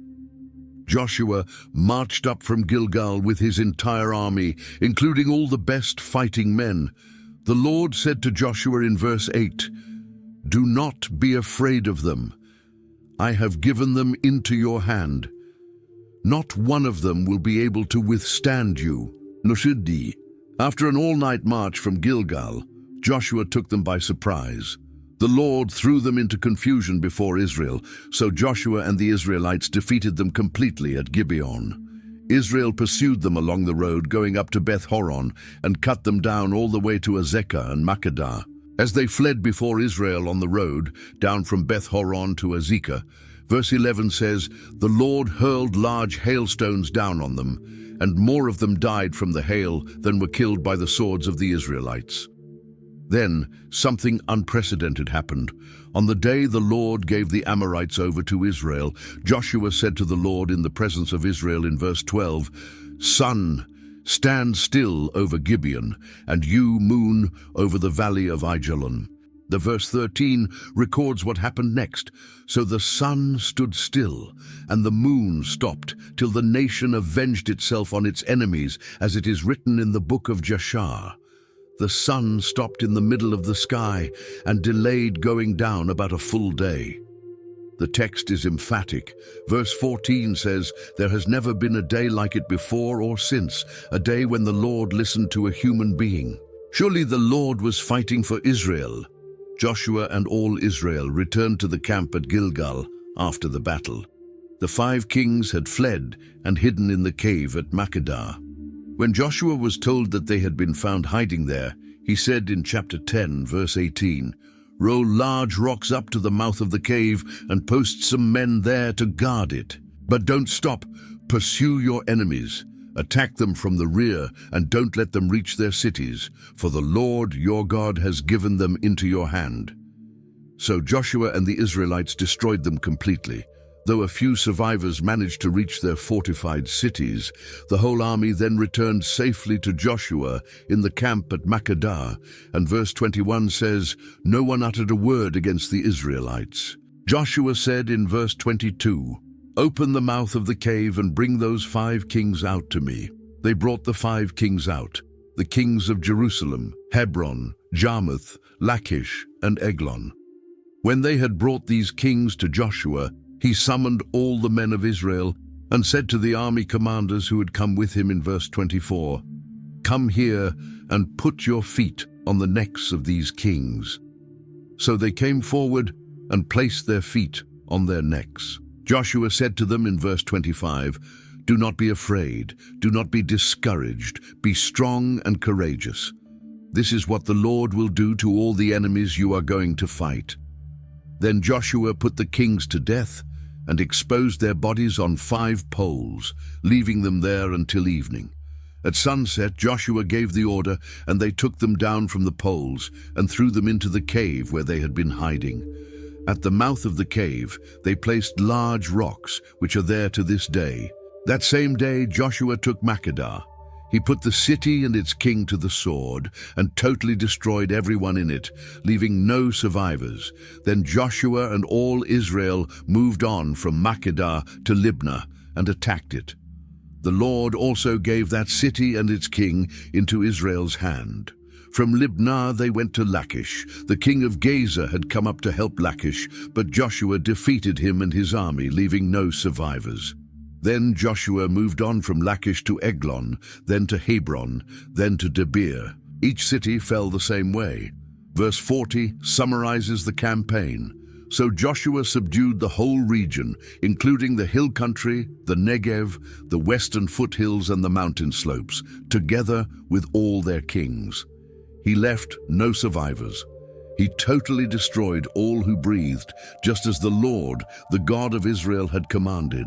Joshua marched up from Gilgal with his entire army, including all the best fighting men. The Lord said to Joshua in verse 8, "Do not be afraid of them. I have given them into your hand. Not one of them will be able to withstand you." Nushidi. After an all-night march from Gilgal, Joshua took them by surprise. The Lord threw them into confusion before Israel, so Joshua and the Israelites defeated them completely at Gibeon. Israel pursued them along the road going up to Beth-horon and cut them down all the way to Azekah and Makkedah. As they fled before Israel on the road, down from Beth-horon to Azekah, verse 11 says, "The Lord hurled large hailstones down on them, and more of them died from the hail than were killed by the swords of the Israelites." Then something unprecedented happened. On the day the Lord gave the Amorites over to Israel, Joshua said to the Lord in the presence of Israel in verse 12, "Sun, stand still over Gibeon, and you, moon, over the valley of Aijalon." The verse 13 records what happened next. "So the sun stood still, and the moon stopped, till the nation avenged itself on its enemies, as it is written in the book of Jashar." The sun stopped in the middle of the sky and delayed going down about a full day. The text is emphatic. Verse 14 says, "There has never been a day like it before or since, a day when the Lord listened to a human being." Surely the Lord was fighting for Israel. Joshua and all Israel returned to the camp at Gilgal after the battle. The 5 kings had fled and hidden in the cave at Makkedah. When Joshua was told that they had been found hiding there, he said in chapter 10, verse 18, "Roll large rocks up to the mouth of the cave and post some men there to guard it. But don't stop. Pursue your enemies. Attack them from the rear and don't let them reach their cities, for the Lord your God has given them into your hand." So Joshua and the Israelites destroyed them completely. Though a few survivors managed to reach their fortified cities, the whole army then returned safely to Joshua in the camp at Makkedah, and verse 21 says, "No one uttered a word against the Israelites." Joshua said in verse 22, "Open the mouth of the cave and bring those 5 kings out to me." They brought the 5 kings out. the kings of Jerusalem, Hebron, Jarmuth, Lachish, and Eglon. When they had brought these kings to Joshua, he summoned all the men of Israel and said to the army commanders who had come with him in verse 24, "Come here and put your feet on the necks of these kings." So they came forward and placed their feet on their necks. Joshua said to them in verse 25, "Do not be afraid, do not be discouraged, be strong and courageous. This is what the Lord will do to all the enemies you are going to fight." Then Joshua put the kings to death and exposed their bodies on 5 poles, leaving them there until evening. At sunset, Joshua gave the order, and they took them down from the poles and threw them into the cave where they had been hiding. At the mouth of the cave, they placed large rocks, which are there to this day. That same day, Joshua took Makkedah. He put the city and its king to the sword and totally destroyed everyone in it, leaving no survivors. Then Joshua and all Israel moved on from Makkedah to Libnah and attacked it. The Lord also gave that city and its king into Israel's hand. From Libnah they went to Lachish. The king of Gaza had come up to help Lachish, but Joshua defeated him and his army, leaving no survivors. Then Joshua moved on from Lachish to Eglon, then to Hebron, then to Debir. Each city fell the same way. Verse 40 summarizes the campaign. So Joshua subdued the whole region, including the hill country, the Negev, the western foothills and the mountain slopes, together with all their kings. He left no survivors. He totally destroyed all who breathed, just as the Lord, the God of Israel, had commanded.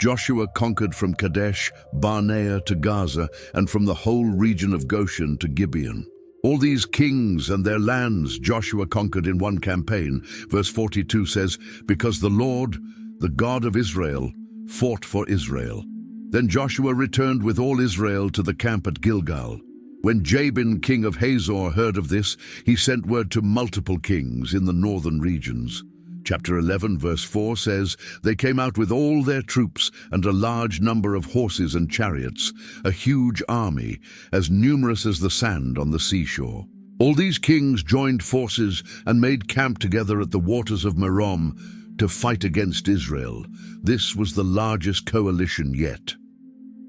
Joshua conquered from Kadesh, Barnea to Gaza, and from the whole region of Goshen to Gibeon. All these kings and their lands Joshua conquered in one campaign. Verse 42 says, "Because the Lord, the God of Israel, fought for Israel." Then Joshua returned with all Israel to the camp at Gilgal. When Jabin, king of Hazor, heard of this, he sent word to multiple kings in the northern regions. Chapter 11, verse 4 says, "They came out with all their troops and a large number of horses and chariots, a huge army, as numerous as the sand on the seashore." All these kings joined forces and made camp together at the waters of Merom to fight against Israel. This was the largest coalition yet.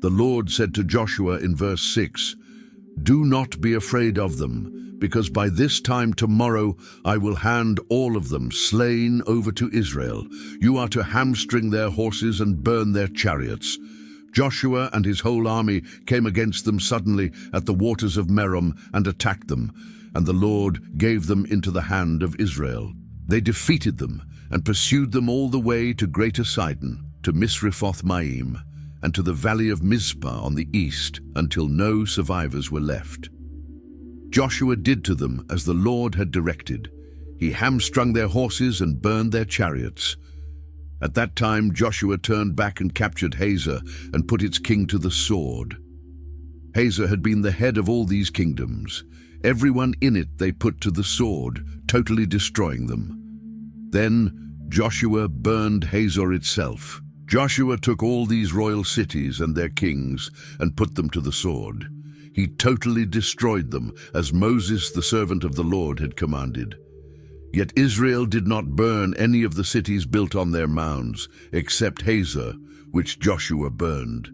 The Lord said to Joshua in verse 6, "Do not be afraid of them, because by this time tomorrow I will hand all of them slain over to Israel. You are to hamstring their horses and burn their chariots." Joshua and his whole army came against them suddenly at the waters of Merom and attacked them, and the Lord gave them into the hand of Israel. They defeated them and pursued them all the way to Greater Sidon, to Misrephoth-Maim, and to the valley of Mizpah on the east, until no survivors were left. Joshua did to them as the Lord had directed. He hamstrung their horses and burned their chariots. At that time Joshua turned back and captured Hazor and put its king to the sword. Hazor had been the head of all these kingdoms. Everyone in it they put to the sword, totally destroying them. Then Joshua burned Hazor itself. Joshua took all these royal cities and their kings and put them to the sword. He totally destroyed them, as Moses, the servant of the Lord, had commanded. Yet Israel did not burn any of the cities built on their mounds, except Hazor, which Joshua burned.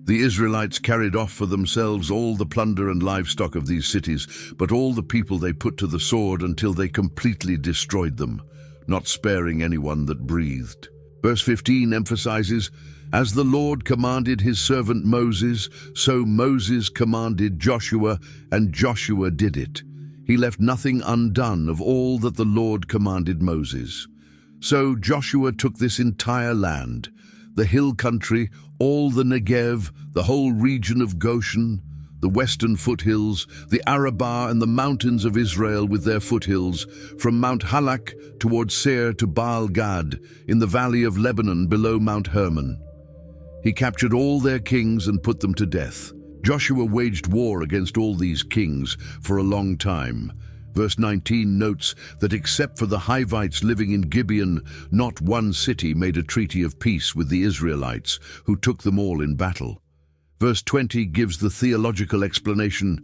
The Israelites carried off for themselves all the plunder and livestock of these cities, but all the people they put to the sword until they completely destroyed them, not sparing anyone that breathed. Verse 15 emphasizes, "As the Lord commanded his servant Moses, so Moses commanded Joshua, and Joshua did it. He left nothing undone of all that the Lord commanded Moses." So Joshua took this entire land, the hill country, all the Negev, the whole region of Goshen, the western foothills, the Arabah and the mountains of Israel with their foothills, from Mount Halak toward Seir to Baal Gad, in the valley of Lebanon below Mount Hermon. He captured all their kings and put them to death. Joshua waged war against all these kings for a long time. Verse 19 notes that except for the Hivites living in Gibeon, not one city made a treaty of peace with the Israelites, who took them all in battle. Verse 20 gives the theological explanation,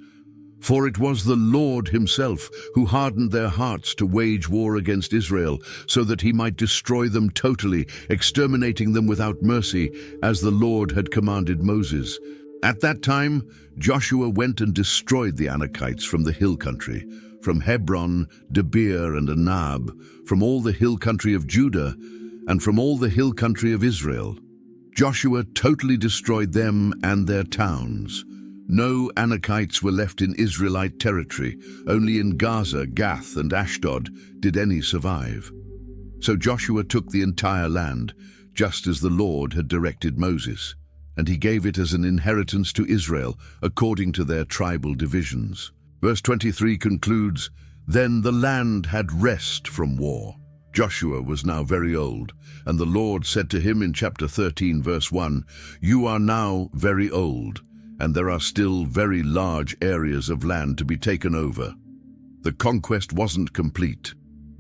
"For it was the Lord himself who hardened their hearts to wage war against Israel, so that he might destroy them totally, exterminating them without mercy, as the Lord had commanded Moses." At that time, Joshua went and destroyed the Anakites from the hill country, from Hebron, Debir, and Anab, from all the hill country of Judah, and from all the hill country of Israel. Joshua totally destroyed them and their towns. No Anakites were left in Israelite territory. Only in Gaza, Gath, and Ashdod did any survive. So Joshua took the entire land, just as the Lord had directed Moses, and he gave it as an inheritance to Israel, according to their tribal divisions. Verse 23 concludes, "Then the land had rest from war." Joshua was now very old, and the Lord said to him in chapter 13, verse 1, "You are now very old, and there are still very large areas of land to be taken over." The conquest wasn't complete.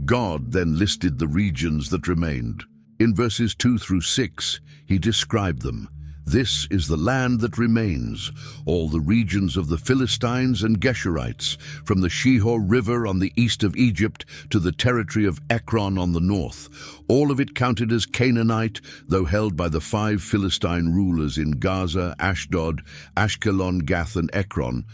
God then listed the regions that remained. In verses 2 through 6, he described them. "This is the land that remains, all the regions of the Philistines and Geshurites, from the Shihor River on the east of Egypt to the territory of Ekron on the north. All of it counted as Canaanite, though held by the 5 Philistine rulers in Gaza, Ashdod, Ashkelon, Gath, and Ekron.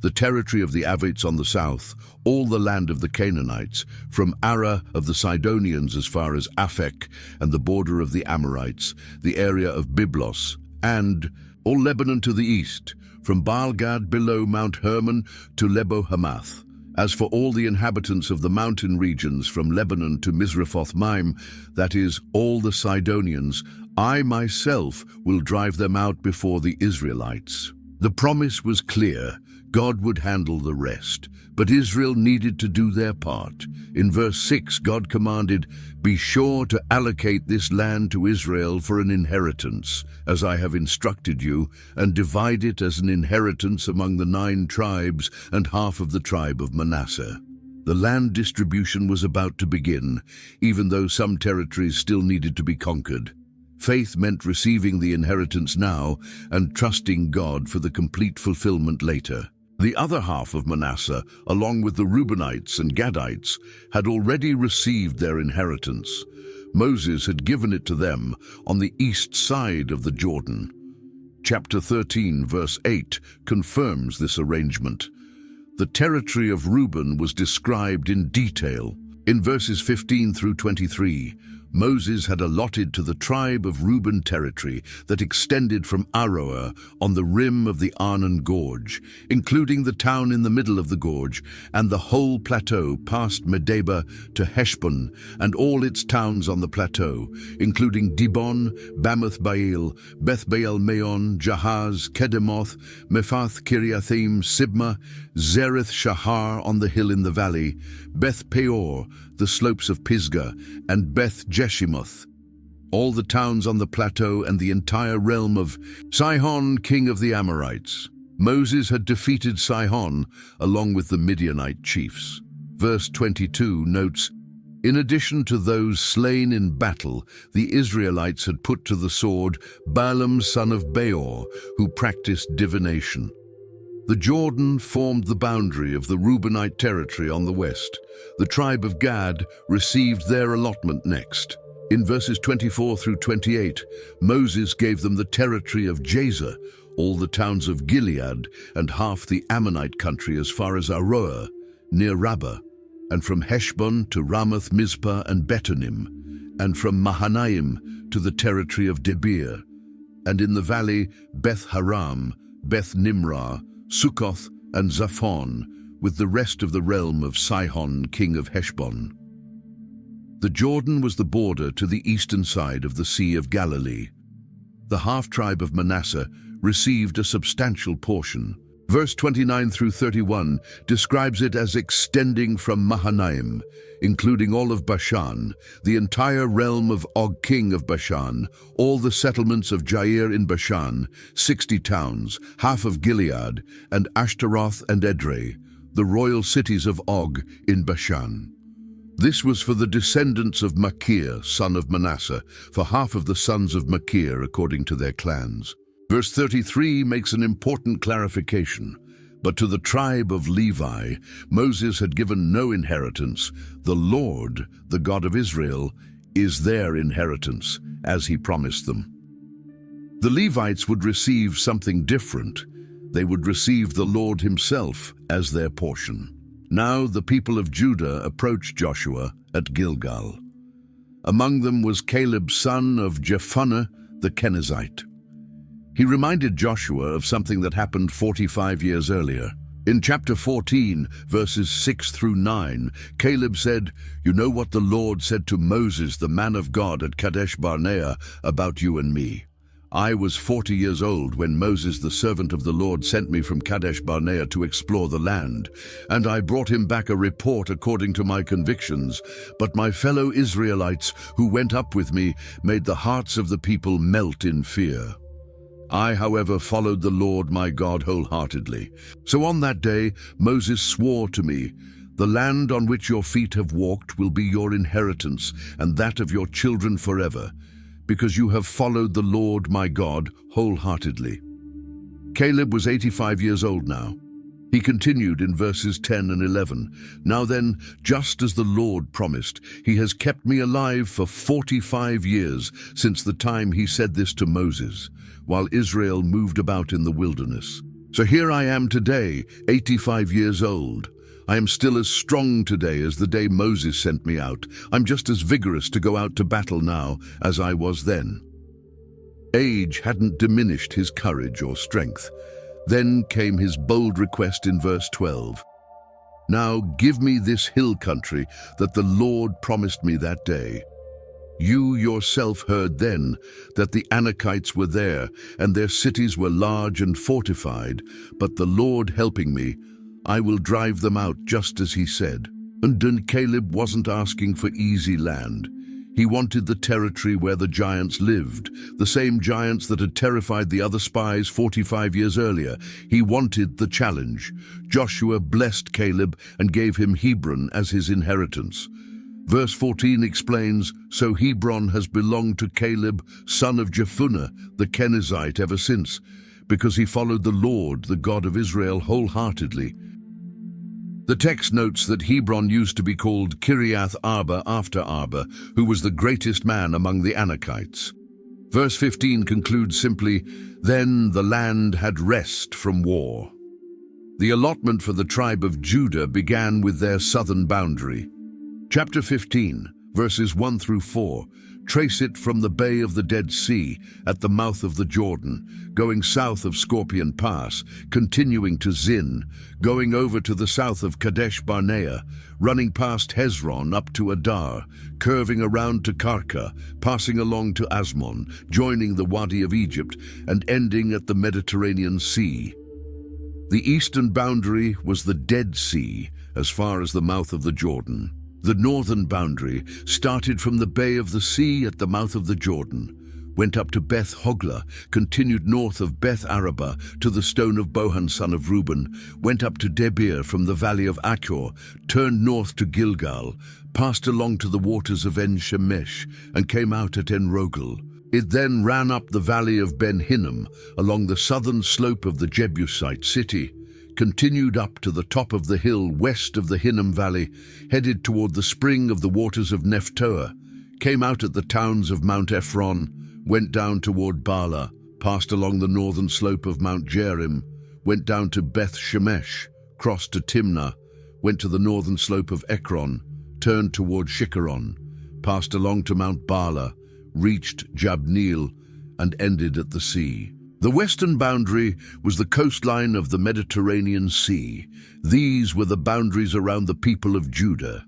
The territory of the Avites on the south, all the land of the Canaanites, from Ara of the Sidonians as far as Aphek, and the border of the Amorites, the area of Byblos, and all Lebanon to the east, from Baal-Gad below Mount Hermon to Lebo-Hamath. As for all the inhabitants of the mountain regions from Lebanon to Misrephoth-Maim, that is, all the Sidonians, I myself will drive them out before the Israelites." The promise was clear. God would handle the rest, but Israel needed to do their part. In verse 6, God commanded, "Be sure to allocate this land to Israel for an inheritance, as I have instructed you, and divide it as an inheritance among the 9 tribes and half of the tribe of Manasseh." The land distribution was about to begin, even though some territories still needed to be conquered. Faith meant receiving the inheritance now and trusting God for the complete fulfillment later. The other half of Manasseh, along with the Reubenites and Gadites, had already received their inheritance. Moses had given it to them on the east side of the Jordan. Chapter 13, verse 8, confirms this arrangement. The territory of Reuben was described in detail. In verses 15 through 23, Moses had allotted to the tribe of Reuben territory that extended from Aroer on the rim of the Arnon Gorge, including the town in the middle of the gorge, and the whole plateau past Medeba to Heshbon, and all its towns on the plateau, including Dibon, Bamoth-Baal, Beth-Baal-Meon, Jahaz, Kedemoth, Mephath-Kiriathaim, Sibma, Zereth-Shahar on the hill in the valley, Beth-Peor, the slopes of Pisgah, and Beth-Jeshimoth, all the towns on the plateau and the entire realm of Sihon, king of the Amorites. Moses had defeated Sihon along with the Midianite chiefs. Verse 22 notes, "In addition to those slain in battle, the Israelites had put to the sword Balaam son of Beor, who practiced divination." The Jordan formed the boundary of the Reubenite territory on the west. The tribe of Gad received their allotment next. In verses 24 through 28, Moses gave them the territory of Jazer, all the towns of Gilead, and half the Ammonite country as far as Aroer, near Rabbah, and from Heshbon to Ramoth Mizpah and Betonim, and from Mahanaim to the territory of Debir, and in the valley Beth Haram, Beth Nimrah, Succoth, and Zaphon, with the rest of the realm of Sihon, king of Heshbon. The Jordan was the border to the eastern side of the Sea of Galilee. The half-tribe of Manasseh received a substantial portion. Verse 29 through 31 describes it as extending from Mahanaim, including all of Bashan, the entire realm of Og king of Bashan, all the settlements of Jair in Bashan, 60 towns, half of Gilead, and Ashtaroth and Edrei, the royal cities of Og in Bashan. This was for the descendants of Machir, son of Manasseh, for half of the sons of Machir according to their clans. Verse 33 makes an important clarification. But to the tribe of Levi, Moses had given no inheritance. The Lord, the God of Israel, is their inheritance, as he promised them. The Levites would receive something different. They would receive the Lord himself as their portion. Now the people of Judah approached Joshua at Gilgal. Among them was Caleb, son of Jephunneh the Kenizzite. He reminded Joshua of something that happened 45 years earlier. In chapter 14, verses 6 through 9, Caleb said, "You know what the Lord said to Moses, the man of God, at Kadesh Barnea about you and me. I was 40 years old when Moses, the servant of the Lord, sent me from Kadesh Barnea to explore the land, and I brought him back a report according to my convictions. But my fellow Israelites who went up with me made the hearts of the people melt in fear. I, however, followed the Lord my God wholeheartedly. So on that day Moses swore to me, 'The land on which your feet have walked will be your inheritance, and that of your children forever, because you have followed the Lord my God wholeheartedly.'" Caleb was 85 years old now. He continued in verses 10 and 11, "Now then, just as the Lord promised, he has kept me alive for 45 years since the time he said this to Moses, while Israel moved about in the wilderness. So here I am today, 85 years old. I am still as strong today as the day Moses sent me out. I'm just as vigorous to go out to battle now as I was then." Age hadn't diminished his courage or strength. Then came his bold request in verse 12. "Now give me this hill country that the Lord promised me that day. You yourself heard then that the Anakites were there, and their cities were large and fortified, but the Lord helping me, I will drive them out just as he said." And then Caleb wasn't asking for easy land. He wanted the territory where the giants lived, the same giants that had terrified the other spies 45 years earlier. He wanted the challenge. Joshua blessed Caleb and gave him Hebron as his inheritance. Verse 14 explains, "So Hebron has belonged to Caleb, son of Jephunneh, the Kenizzite, ever since, because he followed the Lord, the God of Israel, wholeheartedly." The text notes that Hebron used to be called Kiriath Arba after Arba, who was the greatest man among the Anakites. Verse 15 concludes simply, "Then the land had rest from war." The allotment for the tribe of Judah began with their southern boundary. Chapter 15, verses 1 through 4, trace it from the Bay of the Dead Sea at the mouth of the Jordan, going south of Scorpion Pass, continuing to Zin, going over to the south of Kadesh Barnea, running past Hezron up to Adar, curving around to Karka, passing along to Asmon, joining the Wadi of Egypt, and ending at the Mediterranean Sea. The eastern boundary was the Dead Sea, as far as the mouth of the Jordan. The northern boundary started from the Bay of the Sea at the mouth of the Jordan, went up to Beth Hogla, continued north of Beth Araba to the stone of Bohan son of Reuben, went up to Debir from the valley of Achor, turned north to Gilgal, passed along to the waters of En-Shemesh, and came out at En-Rogel. It then ran up the valley of Ben-Hinnom, along the southern slope of the Jebusite city, continued up to the top of the hill west of the Hinnom Valley, headed toward the spring of the waters of Nephtoah, came out at the towns of Mount Ephron, went down toward Bala, passed along the northern slope of Mount Jearim, went down to Beth Shemesh, crossed to Timnah, went to the northern slope of Ekron, turned toward Shikkeron, passed along to Mount Bala, reached Jabneel, and ended at the sea. The western boundary was the coastline of the Mediterranean Sea. These were the boundaries around the people of Judah.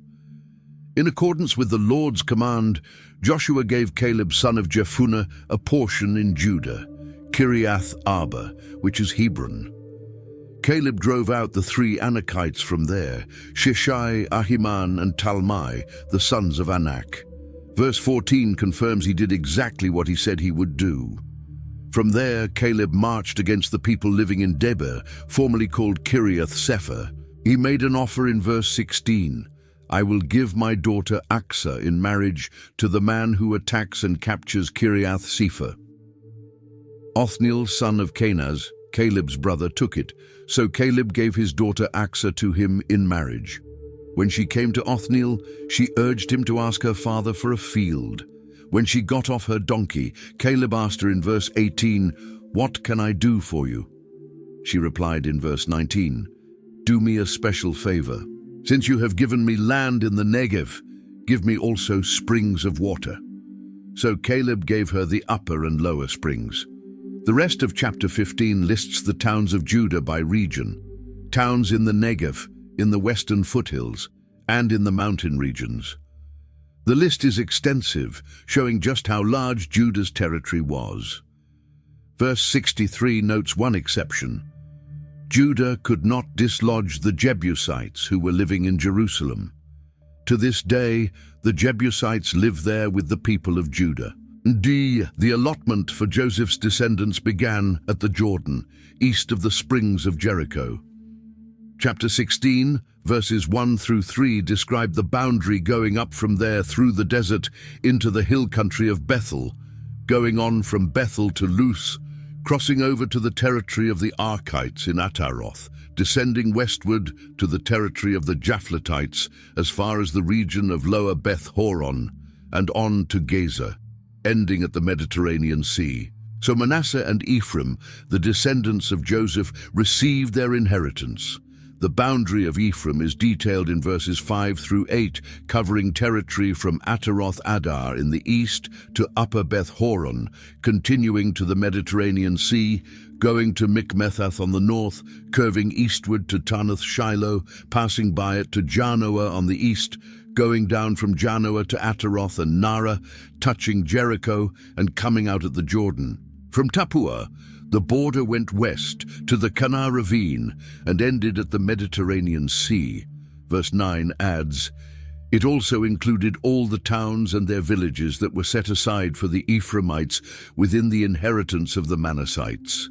In accordance with the Lord's command, Joshua gave Caleb, son of Jephunneh, a portion in Judah, Kiriath Arba, which is Hebron. Caleb drove out the 3 Anakites from there, Shishai, Ahiman, and Talmai, the sons of Anak. Verse 14 confirms he did exactly what he said he would do. From there, Caleb marched against the people living in Debir, formerly called Kiriath Sepher. He made an offer in verse 16, "I will give my daughter Aksah in marriage to the man who attacks and captures Kiriath Sepher." Othniel, son of Kenaz, Caleb's brother, took it, so Caleb gave his daughter Achsah to him in marriage. When she came to Othniel, she urged him to ask her father for a field. When she got off her donkey, Caleb asked her in verse 18, "What can I do for you?" She replied in verse 19, "Do me a special favor. Since you have given me land in the Negev, give me also springs of water." So Caleb gave her the upper and lower springs. The rest of chapter 15 lists the towns of Judah by region, towns in the Negev, in the western foothills, and in the mountain regions. The list is extensive, showing just how large Judah's territory was. Verse 63 notes one exception. Judah could not dislodge the Jebusites who were living in Jerusalem. To this day, the Jebusites live there with the people of Judah. The allotment for Joseph's descendants began at the Jordan, east of the springs of Jericho. Chapter 16, verses 1 through 3 describe the boundary going up from there through the desert into the hill country of Bethel, going on from Bethel to Luz, crossing over to the territory of the Archites in Ataroth, descending westward to the territory of the Japhletites as far as the region of Lower Beth Horon, and on to Gaza, ending at the Mediterranean Sea. So Manasseh and Ephraim, the descendants of Joseph, received their inheritance. The boundary of Ephraim is detailed in verses 5 through 8, covering territory from Ataroth Adar in the east to Upper Beth Horon, continuing to the Mediterranean Sea, going to Mikmethath on the north, curving eastward to Tanath Shiloh, passing by it to Janoah on the east, going down from Janoah to Ataroth and Nara, touching Jericho and coming out at the Jordan. From Tappuah, the border went west to the Kana ravine and ended at the Mediterranean Sea. Verse 9 adds, "It also included all the towns and their villages that were set aside for the Ephraimites within the inheritance of the Manassites."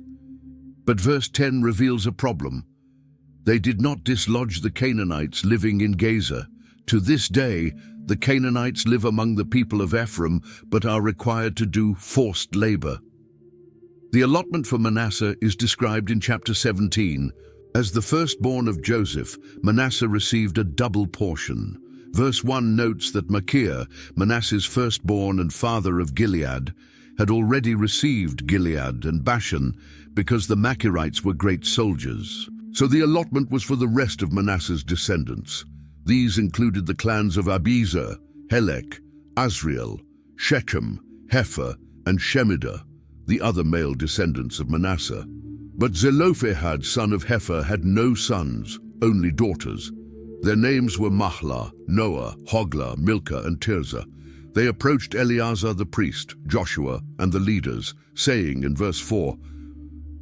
But verse 10 reveals a problem. They did not dislodge the Canaanites living in Gaza. To this day, the Canaanites live among the people of Ephraim, but are required to do forced labor. The allotment for Manasseh is described in chapter 17. As the firstborn of Joseph, Manasseh received a double portion. Verse 1 notes that Machir, Manasseh's firstborn and father of Gilead, had already received Gilead and Bashan because the Machirites were great soldiers. So the allotment was for the rest of Manasseh's descendants. These included the clans of Abiezer, Helek, Asriel, Shechem, Hepher, and Shemidah, the other male descendants of Manasseh. But Zelophehad, son of Hepher, had no sons, only daughters. Their names were Mahlah, Noah, Hoglah, Milcah, and Tirzah. They approached Eleazar the priest, Joshua, and the leaders, saying in verse 4,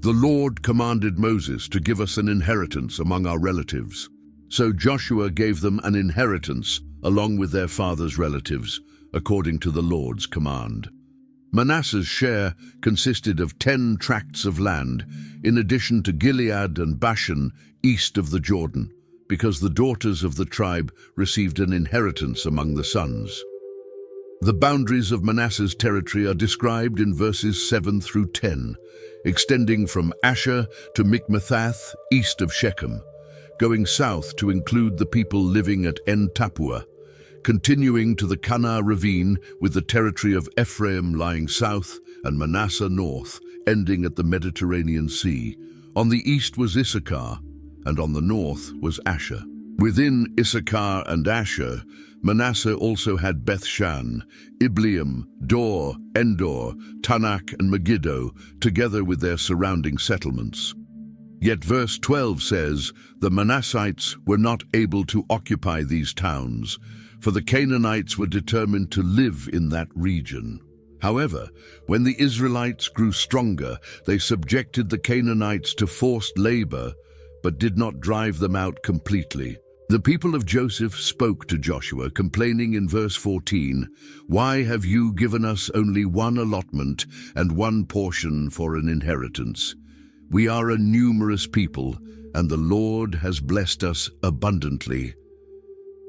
"The Lord commanded Moses to give us an inheritance among our relatives." So Joshua gave them an inheritance along with their father's relatives, according to the Lord's command. Manasseh's share consisted of 10 tracts of land, in addition to Gilead and Bashan east of the Jordan, because the daughters of the tribe received an inheritance among the sons. The boundaries of Manasseh's territory are described in verses 7 through 10, extending from Asher to Mikmethath east of Shechem, going south to include the people living at En Tappuah, continuing to the Kana ravine with the territory of Ephraim lying south and Manasseh north, ending at the Mediterranean Sea. On the east was Issachar, and on the north was Asher. Within Issachar and Asher, Manasseh also had Bethshan, Ibleam, Dor, Endor, Tanakh, and Megiddo, together with their surrounding settlements. Yet verse 12 says, the Manassites were not able to occupy these towns, for the Canaanites were determined to live in that region. However, when the Israelites grew stronger, they subjected the Canaanites to forced labor, but did not drive them out completely. The people of Joseph spoke to Joshua, complaining in verse 14, "Why have you given us only one allotment and one portion for an inheritance? We are a numerous people, and the Lord has blessed us abundantly."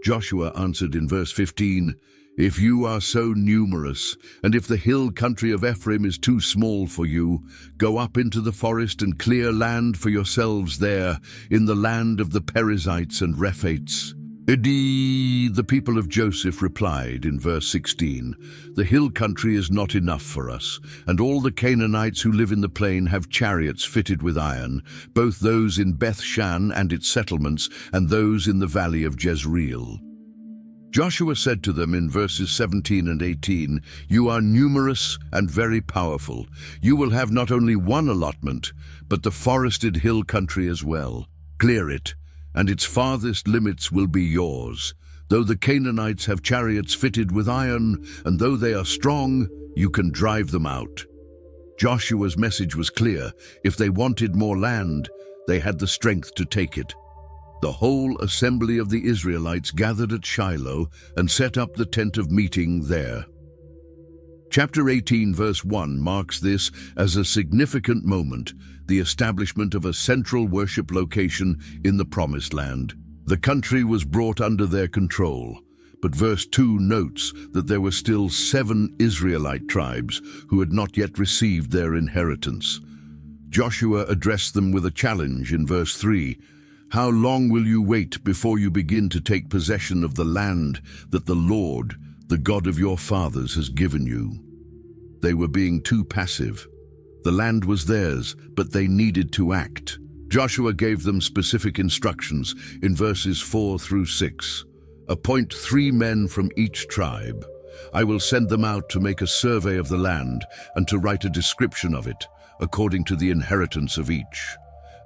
Joshua answered in verse 15, If you are so numerous, and if the hill country of Ephraim is too small for you, go up into the forest and clear land for yourselves there, in the land of the Perizzites and Rephaites. The people of Joseph replied in verse 16, "The hill country is not enough for us, and all the Canaanites who live in the plain have chariots fitted with iron, both those in Beth-shan and its settlements, and those in the valley of Jezreel." Joshua said to them in verses 17 and 18, "You are numerous and very powerful. You will have not only one allotment, but the forested hill country as well. Clear it, and its farthest limits will be yours. Though the Canaanites have chariots fitted with iron, and though they are strong, you can drive them out." Joshua's message was clear. If they wanted more land, they had the strength to take it. The whole assembly of the Israelites gathered at Shiloh and set up the tent of meeting there. Chapter 18, verse 1 marks this as a significant moment, the establishment of a central worship location in the Promised Land. The country was brought under their control, but verse 2 notes that there were still 7 Israelite tribes who had not yet received their inheritance. Joshua addressed them with a challenge in verse 3. "How long will you wait before you begin to take possession of the land that the Lord, the God of your fathers, has given you?" They were being too passive. The land was theirs, but they needed to act. Joshua gave them specific instructions in verses 4 through 6. "Appoint 3 men from each tribe. I will send them out to make a survey of the land and to write a description of it, according to the inheritance of each.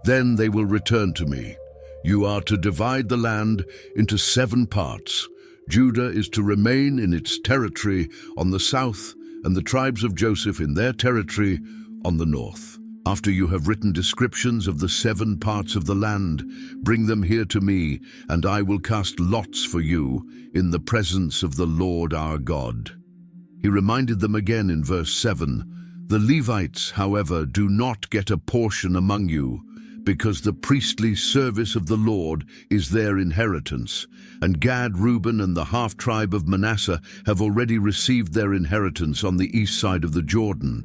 Then they will return to me. You are to divide the land into 7 parts. Judah is to remain in its territory on the south, and the tribes of Joseph in their territory on the north. After you have written descriptions of the 7 parts of the land, bring them here to me, and I will cast lots for you in the presence of the Lord our God." He reminded them again in verse 7, "The Levites, however, do not get a portion among you, because the priestly service of the Lord is their inheritance, and Gad, Reuben, and the half-tribe of Manasseh have already received their inheritance on the east side of the Jordan.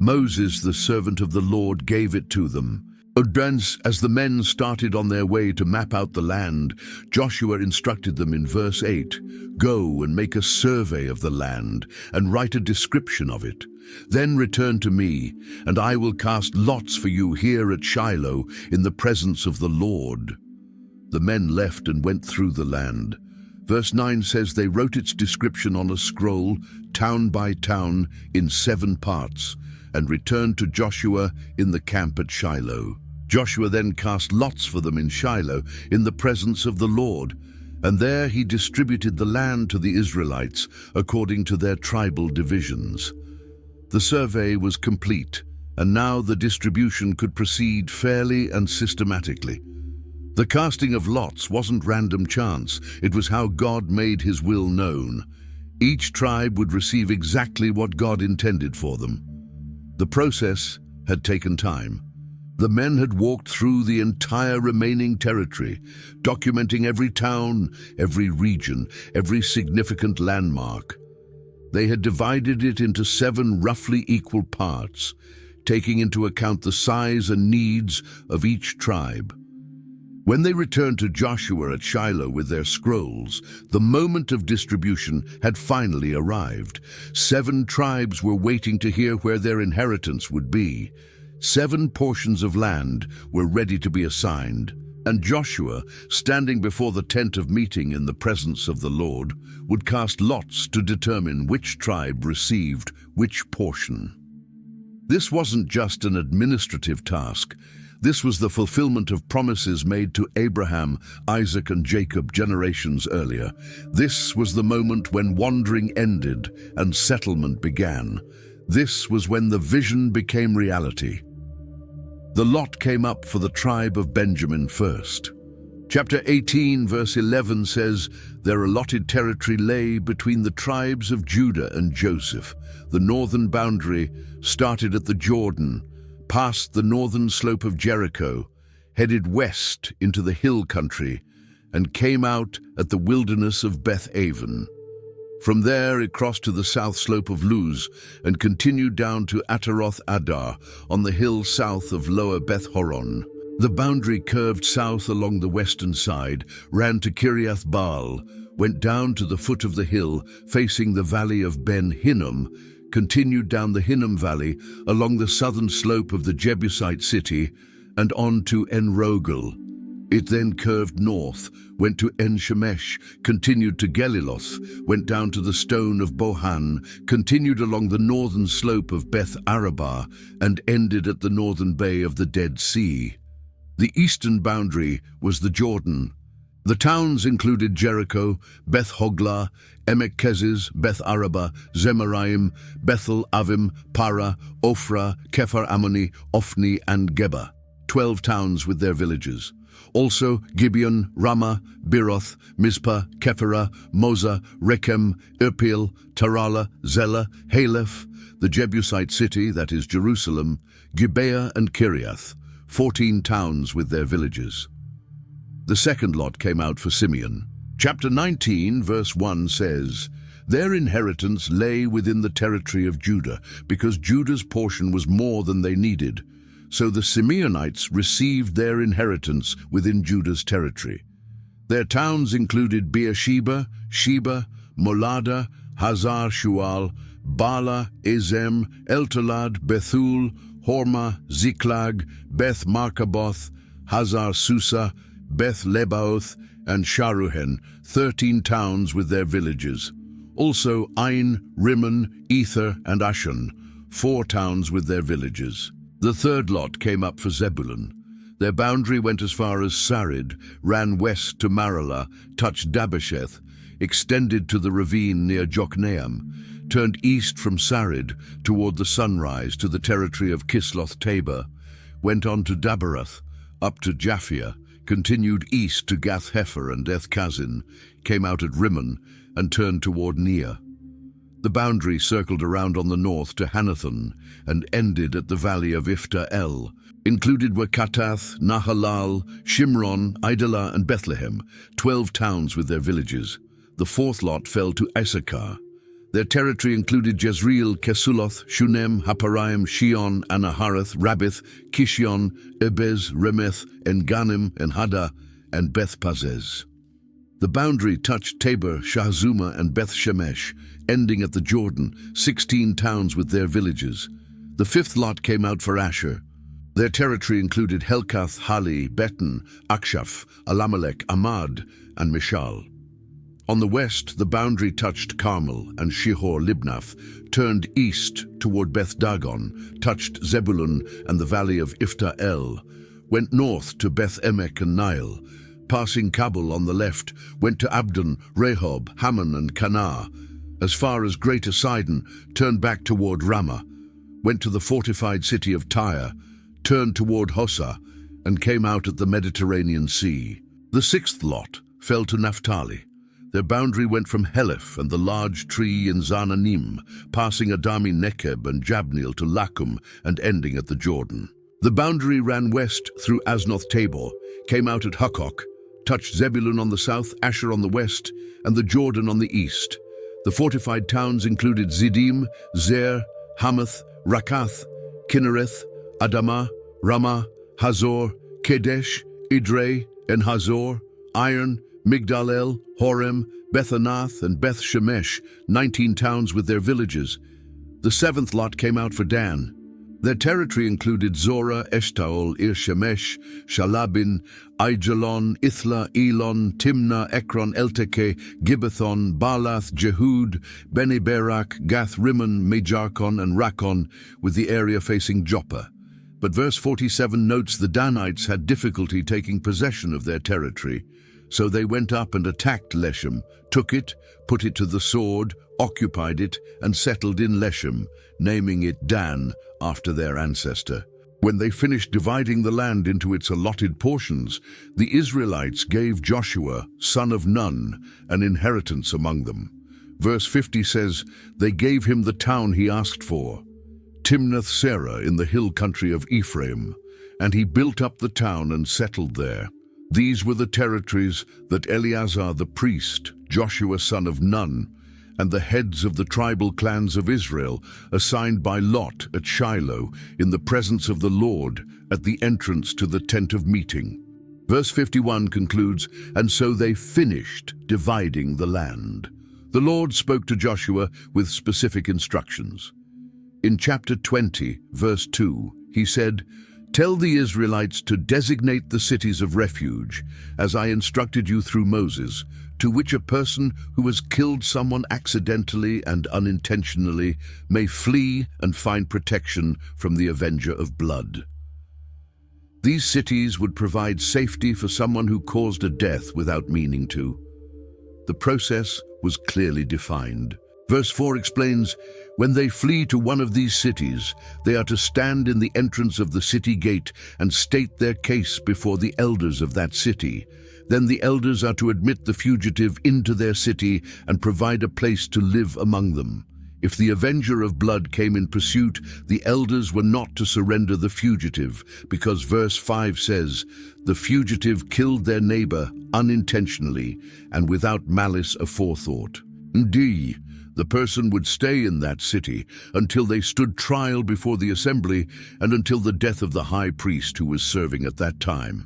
Moses, the servant of the Lord, gave it to them." As the men started on their way to map out the land, Joshua instructed them in verse 8, "Go and make a survey of the land and write a description of it. Then return to me, and I will cast lots for you here at Shiloh in the presence of the Lord." The men left and went through the land. Verse 9 says they wrote its description on a scroll, town by town, in 7 parts, and returned to Joshua in the camp at Shiloh. Joshua then cast lots for them in Shiloh in the presence of the Lord, and there he distributed the land to the Israelites according to their tribal divisions. The survey was complete, and now the distribution could proceed fairly and systematically. The casting of lots wasn't random chance, it was how God made his will known. Each tribe would receive exactly what God intended for them. The process had taken time. The men had walked through the entire remaining territory, documenting every town, every region, every significant landmark. They had divided it into 7 roughly equal parts, taking into account the size and needs of each tribe. When they returned to Joshua at Shiloh with their scrolls, the moment of distribution had finally arrived. 7 tribes were waiting to hear where their inheritance would be. 7 portions of land were ready to be assigned, and Joshua, standing before the tent of meeting in the presence of the Lord, would cast lots to determine which tribe received which portion. This wasn't just an administrative task. This was the fulfillment of promises made to Abraham, Isaac, and Jacob generations earlier. This was the moment when wandering ended and settlement began. This was when the vision became reality. The lot came up for the tribe of Benjamin first. Chapter 18, verse 11 says, "Their allotted territory lay between the tribes of Judah and Joseph. The northern boundary started at the Jordan, passed the northern slope of Jericho, headed west into the hill country, and came out at the wilderness of Beth-aven." From there it crossed to the south slope of Luz and continued down to Ataroth Adar on the hill south of Lower Beth Horon. The boundary curved south along the western side, ran to Kiriath Baal, went down to the foot of the hill facing the valley of Ben Hinnom, continued down the Hinnom Valley along the southern slope of the Jebusite city and on to En Rogel. It then curved north, went to En Shemesh, continued to Geliloth, went down to the stone of Bohan, continued along the northern slope of Beth Arabah, and ended at the northern bay of the Dead Sea. The eastern boundary was the Jordan. The towns included Jericho, Beth Hoglah, Emek Keziz, Beth Arabah, Zemaraim, Bethel Avim, Para, Ophrah, Kephar Ammoni, Ophni, and Geba, 12 towns with their villages. Also Gibeon, Ramah, Beeroth, Mizpah, Kephirah, Moza, Rechem, Irpeel, Tarala, Zelah, Haleph, the Jebusite city, that is Jerusalem, Gibeah and Kiriath, 14 towns with their villages. The second lot came out for Simeon. Chapter 19, verse 1 says, "Their inheritance lay within the territory of Judah, because Judah's portion was more than they needed. So the Simeonites received their inheritance within Judah's territory. Their towns included Beersheba, Sheba, Molada, Hazar Shual, Bala, Ezem, Eltolad, Bethul, Hormah, Ziklag, Beth Markaboth, Hazar Susa, Beth Lebaoth, and Sharuhen, 13 towns with their villages. Also Ain, Rimmon, Ether, and Ashan, 4 towns with their villages. The third lot came up for Zebulun. Their boundary went as far as Sarid, ran west to Maralah, touched Dabbesheth, extended to the ravine near Jokneam, turned east from Sarid toward the sunrise to the territory of Kisloth Tabor, went on to Daberath, up to Japhia, continued east to Gath Hepher and Eth Kazin, came out at Rimmon, and turned toward Nia. The boundary circled around on the north to Hanathon and ended at the valley of Ifta El. Included were Katath, Nahalal, Shimron, Idalah, and Bethlehem, 12 towns with their villages. The fourth lot fell to Issachar. Their territory included Jezreel, Kesuloth, Shunem, Haparaim, Shion, Anaharath, Rabbith, Kishion, Ebez, Remeth, En-Ganim, En-Hada, and Beth-Pazez. The boundary touched Tabor, Shahzuma, and Beth-Shemesh, ending at the Jordan, 16 towns with their villages. The fifth lot came out for Asher. Their territory included Helkath, Hali, Beton, Akshaph, Alamelech, Amad, and Mishal. On the west, the boundary touched Carmel and Shihor-Libnath, turned east toward Beth Dagon, touched Zebulun and the valley of Ifta El, went north to Beth Emek and Nile, passing Kabul on the left, went to Abdon, Rehob, Hammon, and Canaa, as far as Greater Sidon, turned back toward Ramah, went to the fortified city of Tyre, turned toward Hosa, and came out at the Mediterranean Sea. The sixth lot fell to Naphtali. Their boundary went from Heleph and the large tree in Zananim, passing Adami Nekeb and Jabneel to Lakum and ending at the Jordan. The boundary ran west through Aznoth Tabor, came out at Hukkok, touched Zebulun on the south, Asher on the west, and the Jordan on the east. The fortified towns included Ziddim, Zer, Hamath, Rakath, Kinnereth, Adamah, Ramah, Hazor, Kedesh, Idrei, En-Hazor, Iron, Migdal-El, Horem, Bethanath, and Beth-Shemesh, 19 towns with their villages. The seventh lot came out for Dan. Their territory included Zorah, Eshtaol, Ir-Shemesh, Shalabin, Aijalon, Ithla, Elon, Timnah, Ekron, Elteke, Gibbethon, Baalath, Jehud, Beni-Berak, Gath-Rimmon, Mejarkon, and Rakon, with the area facing Joppa. But verse 47 notes the Danites had difficulty taking possession of their territory. So they went up and attacked Leshem, took it, put it to the sword, occupied it, and settled in Leshem, naming it Dan after their ancestor. When they finished dividing the land into its allotted portions, the Israelites gave Joshua, son of Nun, an inheritance among them. Verse 50 says, "They gave him the town he asked for, Timnath-Serah in the hill country of Ephraim, and he built up the town and settled there. These were the territories that Eleazar the priest, Joshua son of Nun, and the heads of the tribal clans of Israel, assigned by lot at Shiloh, in the presence of the Lord, at the entrance to the tent of meeting. Verse 51 concludes, "And so they finished dividing the land." The Lord spoke to Joshua with specific instructions. In chapter 20, verse 2, he said, "Tell the Israelites to designate the cities of refuge, as I instructed you through Moses, to which a person who has killed someone accidentally and unintentionally may flee and find protection from the avenger of blood." These cities would provide safety for someone who caused a death without meaning to. The process was clearly defined. Verse 4 explains, "When they flee to one of these cities, they are to stand in the entrance of the city gate and state their case before the elders of that city. Then the elders are to admit the fugitive into their city and provide a place to live among them. If the avenger of blood came in pursuit, the elders were not to surrender the fugitive, because verse 5 says, "The fugitive killed their neighbor unintentionally and without malice aforethought." D. The person would stay in that city until they stood trial before the assembly and until the death of the high priest who was serving at that time.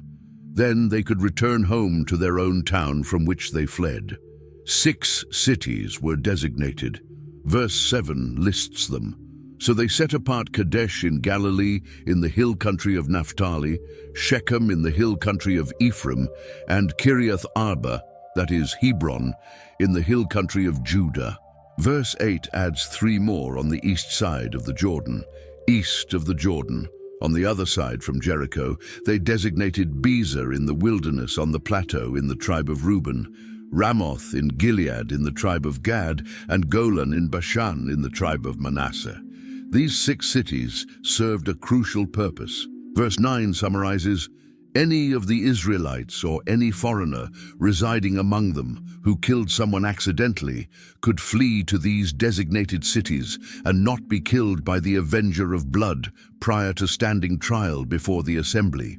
Then they could return home to their own town from which they fled. 6 cities were designated. Verse 7 lists them. So they set apart Kadesh in Galilee in the hill country of Naphtali, Shechem in the hill country of Ephraim, and Kiriath Arba, that is Hebron, in the hill country of Judah. Verse 8 adds 3 more on the east side of the Jordan, east of the Jordan. On the other side from Jericho, they designated Bezer in the wilderness on the plateau in the tribe of Reuben, Ramoth in Gilead in the tribe of Gad, and Golan in Bashan in the tribe of Manasseh. These 6 cities served a crucial purpose. Verse 9 summarizes, "Any of the Israelites or any foreigner residing among them who killed someone accidentally could flee to these designated cities and not be killed by the avenger of blood prior to standing trial before the assembly."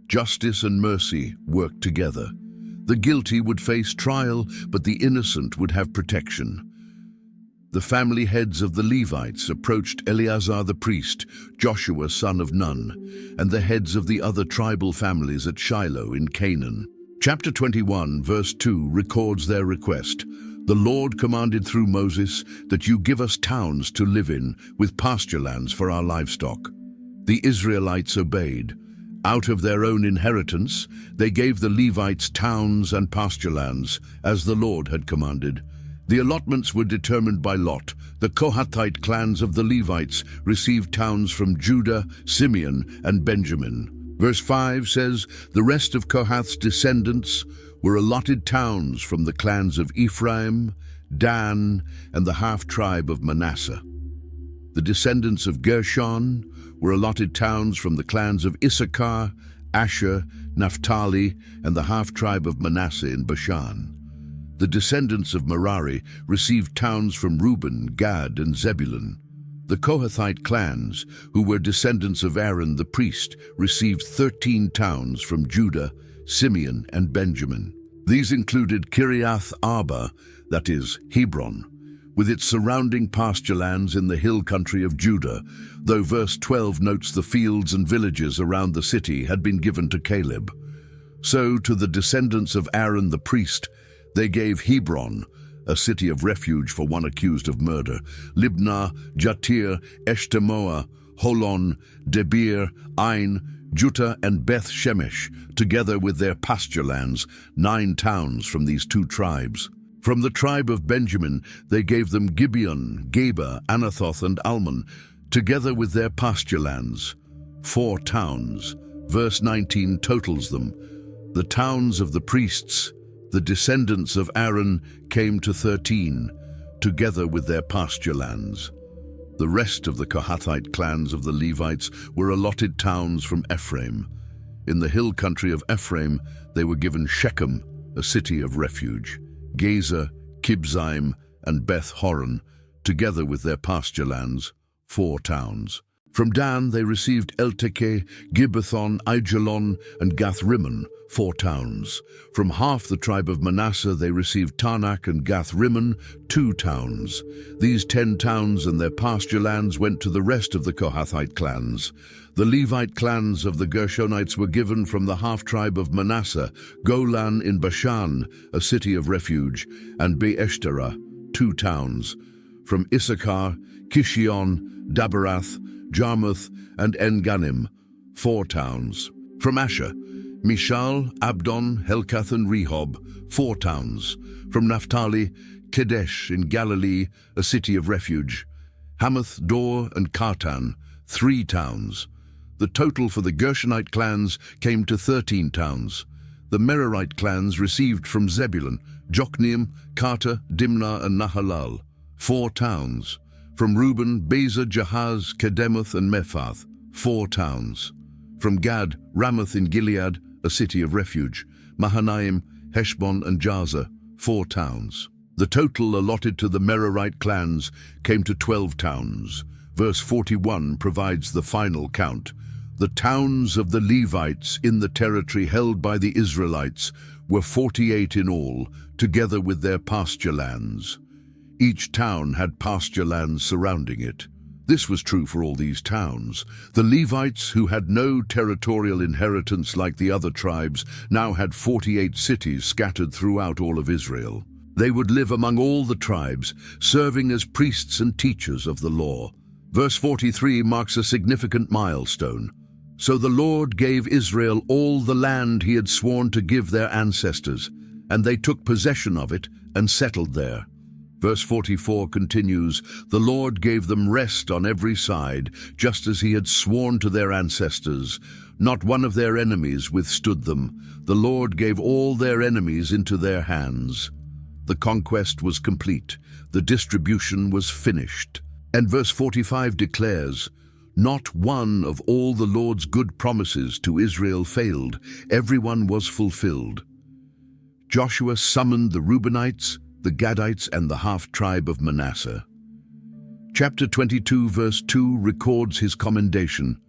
Justice and mercy worked together. The guilty would face trial, but the innocent would have protection. The family heads of the Levites approached Eleazar the priest, Joshua son of Nun, and the heads of the other tribal families at Shiloh in Canaan. Chapter 21, verse 2 records their request. "The Lord commanded through Moses that you give us towns to live in, with pasture lands for our livestock." The Israelites obeyed. Out of their own inheritance, they gave the Levites towns and pasture lands, as the Lord had commanded. The allotments were determined by lot. The Kohathite clans of the Levites received towns from Judah, Simeon, and Benjamin. Verse 5 says, "The rest of Kohath's descendants were allotted towns from the clans of Ephraim, Dan, and the half-tribe of Manasseh. The descendants of Gershon were allotted towns from the clans of Issachar, Asher, Naphtali, and the half-tribe of Manasseh in Bashan. The descendants of Merari received towns from Reuben, Gad, and Zebulun. The Kohathite clans, who were descendants of Aaron the priest, received 13 towns from Judah, Simeon, and Benjamin. These included Kiriath Arba, that is, Hebron, with its surrounding pasture lands in the hill country of Judah, though verse 12 notes the fields and villages around the city had been given to Caleb. So to the descendants of Aaron the priest, they gave Hebron, a city of refuge for one accused of murder, Libnah, Jatir, Eshtemoa, Holon, Debir, Ain, Juttah, and Beth Shemesh, together with their pasture lands, 9 towns from these 2 tribes. From the tribe of Benjamin, they gave them Gibeon, Geba, Anathoth, and Almon, together with their pasture lands, 4 towns. Verse 19 totals them. The towns of the priests, the descendants of Aaron, came to 13, together with their pasture lands. The rest of the Kohathite clans of the Levites were allotted towns from Ephraim. In the hill country of Ephraim, they were given Shechem, a city of refuge, Gezer, Kibzaim, and Beth Horon, together with their pasture lands, 4 towns. From Dan they received Eltekeh, Gibbethon, Aijalon, and Gath-Rimmon, 4 towns. From half the tribe of Manasseh they received Tanakh and Gath-Rimmon, 2 towns. These 10 towns and their pasture lands went to the rest of the Kohathite clans. The Levite clans of the Gershonites were given from the half-tribe of Manasseh, Golan in Bashan, a city of refuge, and Beeshterah, 2 towns. From Issachar, Kishion, Daberath, Jarmuth, and En-Ganim, 4 towns. From Asher, Mishal, Abdon, Helkath, and Rehob, 4 towns. From Naphtali, Kedesh in Galilee, a city of refuge. Hamath, Dor, and Kartan, 3 towns. The total for the Gershonite clans came to 13 towns. The Merarite clans received from Zebulun, Jokneam, Karta, Dimnah, and Nahalal, 4 towns. From Reuben, Bezer, Jahaz, Kedemoth, and Mephath, 4 towns. From Gad, Ramoth in Gilead, a city of refuge. Mahanaim, Heshbon, and Jazer, 4 towns. The total allotted to the Merarite clans came to 12 towns. Verse 41 provides the final count. The towns of the Levites in the territory held by the Israelites were 48 in all, together with their pasture lands. Each town had pasture lands surrounding it. This was true for all these towns. The Levites, who had no territorial inheritance like the other tribes, now had 48 cities scattered throughout all of Israel. They would live among all the tribes, serving as priests and teachers of the law. Verse 43 marks a significant milestone. So the Lord gave Israel all the land he had sworn to give their ancestors, and they took possession of it and settled there. Verse 44 continues, the Lord gave them rest on every side, just as he had sworn to their ancestors. Not one of their enemies withstood them. The Lord gave all their enemies into their hands. The conquest was complete. The distribution was finished. And verse 45 declares, not one of all the Lord's good promises to Israel failed. Everyone was fulfilled. Joshua summoned the Reubenites, the Gadites, and the half-tribe of Manasseh. Chapter 22, verse 2 records his commendation.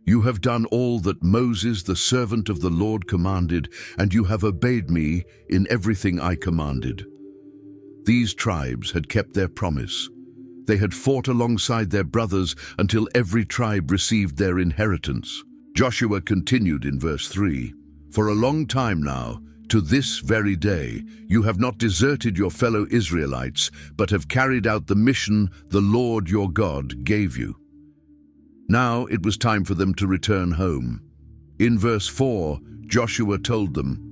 You have done all that Moses, the servant of the Lord, commanded, and you have obeyed me in everything I commanded. These tribes had kept their promise. They had fought alongside their brothers until every tribe received their inheritance. Joshua continued in verse 3, for a long time now, to this very day, you have not deserted your fellow Israelites, but have carried out the mission the Lord your God gave you. Now it was time for them to return home. In verse 4, Joshua told them,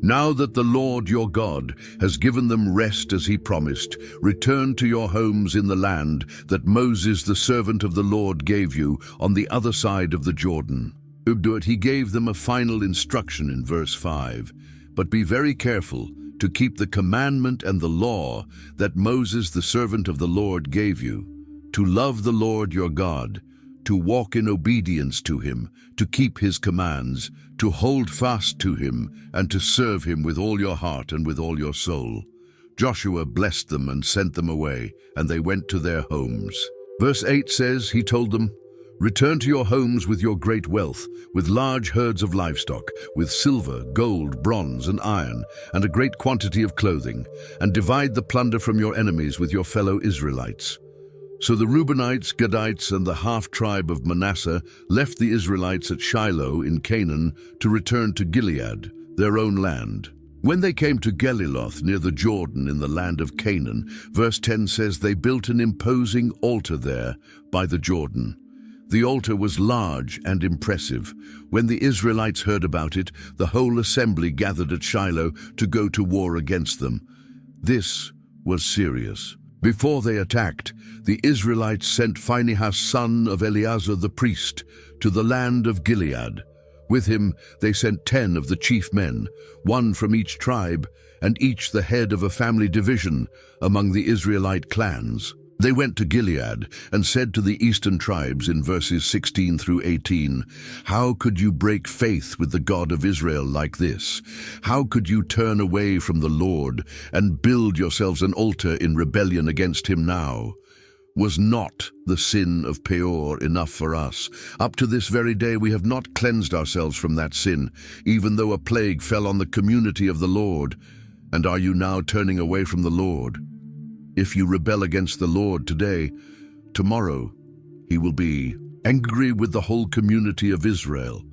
now that the Lord your God has given them rest as he promised, return to your homes in the land that Moses the servant of the Lord gave you on the other side of the Jordan. He gave them a final instruction in verse 5, but be very careful to keep the commandment and the law that Moses the servant of the Lord gave you, to love the Lord your God, to walk in obedience to him, to keep his commands, to hold fast to him, and to serve him with all your heart and with all your soul. Joshua blessed them and sent them away, and they went to their homes. Verse 8 says, he told them, return to your homes with your great wealth, with large herds of livestock, with silver, gold, bronze, and iron, and a great quantity of clothing, and divide the plunder from your enemies with your fellow Israelites. So the Reubenites, Gadites, and the half-tribe of Manasseh left the Israelites at Shiloh in Canaan to return to Gilead, their own land. When they came to Geliloth near the Jordan in the land of Canaan, verse 10 says they built an imposing altar there by the Jordan. The altar was large and impressive. When the Israelites heard about it, the whole assembly gathered at Shiloh to go to war against them. This was serious. Before they attacked, the Israelites sent Phinehas, son of Eleazar the priest, to the land of Gilead. With him they sent 10 of the chief men, 1 from each tribe, and each the head of a family division among the Israelite clans. They went to Gilead and said to the eastern tribes in verses 16 through 18, how could you break faith with the God of Israel like this? How could you turn away from the Lord and build yourselves an altar in rebellion against him now? Was not the sin of Peor enough for us? Up to this very day we have not cleansed ourselves from that sin, even though a plague fell on the community of the Lord. And are you now turning away from the Lord? If you rebel against the Lord today, tomorrow he will be angry with the whole community of Israel.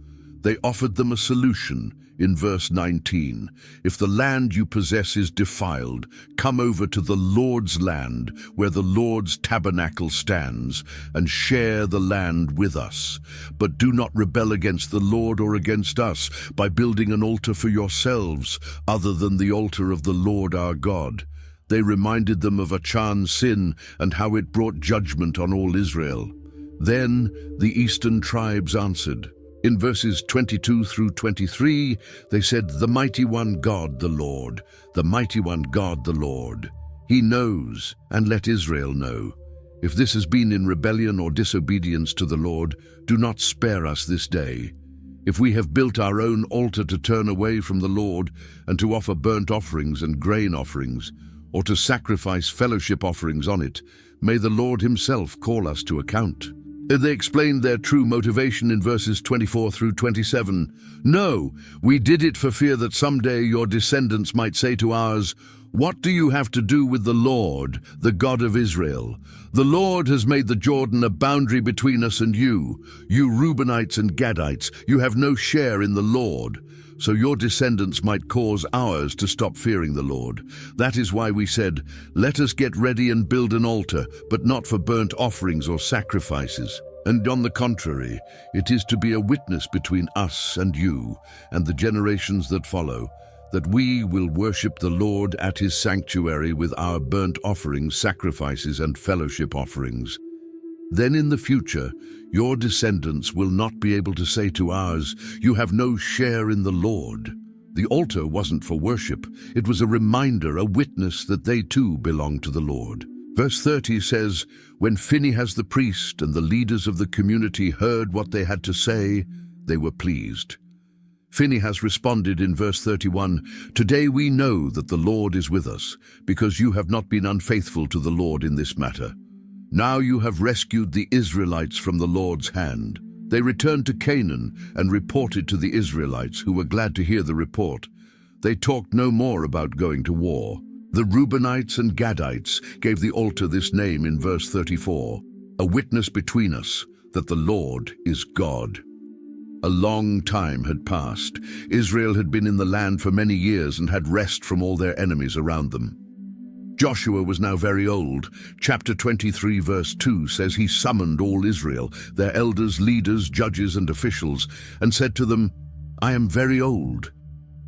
They offered them a solution in verse 19. If the land you possess is defiled, come over to the Lord's land, where the Lord's tabernacle stands, and share the land with us. But do not rebel against the Lord or against us by building an altar for yourselves, other than the altar of the Lord our God. They reminded them of Achan's sin and how it brought judgment on all Israel. Then the eastern tribes answered. In verses 22 through 23, they said, "The mighty one God, the Lord, the mighty one God, the Lord. He knows, and let Israel know. If this has been in rebellion or disobedience to the Lord, do not spare us this day. If we have built our own altar to turn away from the Lord, and to offer burnt offerings and grain offerings, or to sacrifice fellowship offerings on it, may the Lord himself call us to account." They explained their true motivation in verses 24 through 27. "No, we did it for fear that someday your descendants might say to ours, 'What do you have to do with the Lord, the God of Israel? The Lord has made the Jordan a boundary between us and you. You Reubenites and Gadites, you have no share in the Lord.' So your descendants might cause ours to stop fearing the Lord. That is why we said, 'Let us get ready and build an altar, but not for burnt offerings or sacrifices.' And on the contrary, it is to be a witness between us and you and the generations that follow, that we will worship the Lord at his sanctuary with our burnt offerings, sacrifices, and fellowship offerings. Then in the future, your descendants will not be able to say to ours, 'You have no share in the Lord.'" The altar wasn't for worship. It was a reminder, a witness that they too belong to the Lord. Verse 30 says, "When Phinehas the priest and the leaders of the community heard what they had to say, they were pleased." Phinehas responded in verse 31, "Today we know that the Lord is with us, because you have not been unfaithful to the Lord in this matter. Now you have rescued the Israelites from the Lord's hand." They returned to Canaan and reported to the Israelites, who were glad to hear the report. They talked no more about going to war. The Reubenites and Gadites gave the altar this name in verse 34, "A witness between us that the Lord is God." A long time had passed. Israel had been in the land for many years and had rest from all their enemies around them. Joshua was now very old. Chapter 23 verse 2 says he summoned all Israel, their elders, leaders, judges, and officials, and said to them, "I am very old."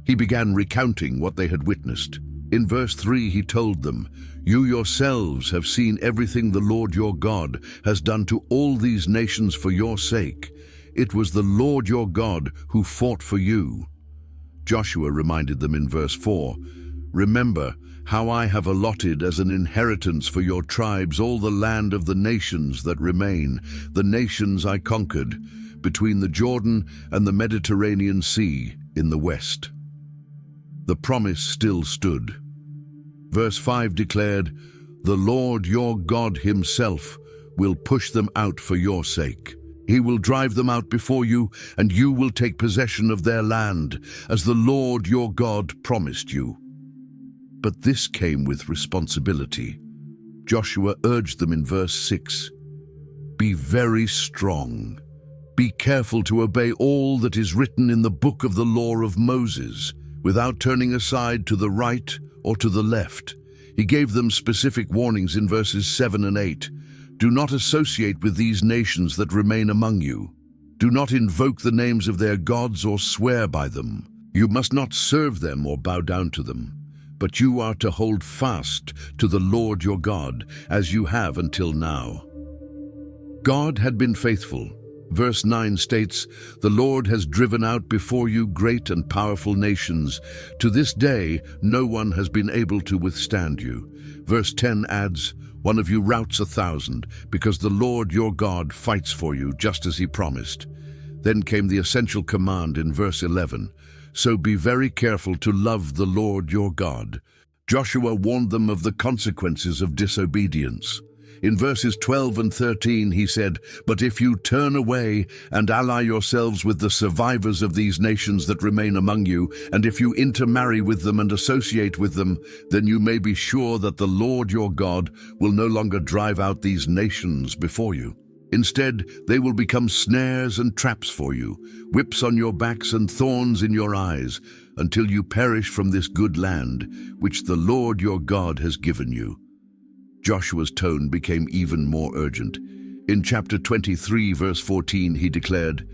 He began recounting what they had witnessed. In verse 3 he told them, "You yourselves have seen everything the Lord your God has done to all these nations for your sake. It was the Lord your God who fought for you." Joshua reminded them in verse 4, "Remember how I have allotted as an inheritance for your tribes all the land of the nations that remain, the nations I conquered, between the Jordan and the Mediterranean Sea in the west." The promise still stood. Verse 5 declared, "The Lord your God himself will push them out for your sake. He will drive them out before you, and you will take possession of their land, as the Lord your God promised you." But this came with responsibility. Joshua urged them in verse 6, "Be very strong. Be careful to obey all that is written in the book of the law of Moses, without turning aside to the right or to the left." He gave them specific warnings in verses 7 and 8. "Do not associate with these nations that remain among you. Do not invoke the names of their gods or swear by them. You must not serve them or bow down to them. But you are to hold fast to the Lord your God, as you have until now." God had been faithful. Verse 9 states, "The Lord has driven out before you great and powerful nations. To this day, no one has been able to withstand you." Verse 10 adds, "One of you routs 1,000, because the Lord your God fights for you, just as he promised." Then came the essential command in verse 11, "So be very careful to love the Lord your God." Joshua warned them of the consequences of disobedience. In verses 12 and 13 he said, "But if you turn away and ally yourselves with the survivors of these nations that remain among you, and if you intermarry with them and associate with them, then you may be sure that the Lord your God will no longer drive out these nations before you. Instead, they will become snares and traps for you, whips on your backs and thorns in your eyes, until you perish from this good land, which the Lord your God has given you." Joshua's tone became even more urgent. In chapter 23, verse 14, he declared,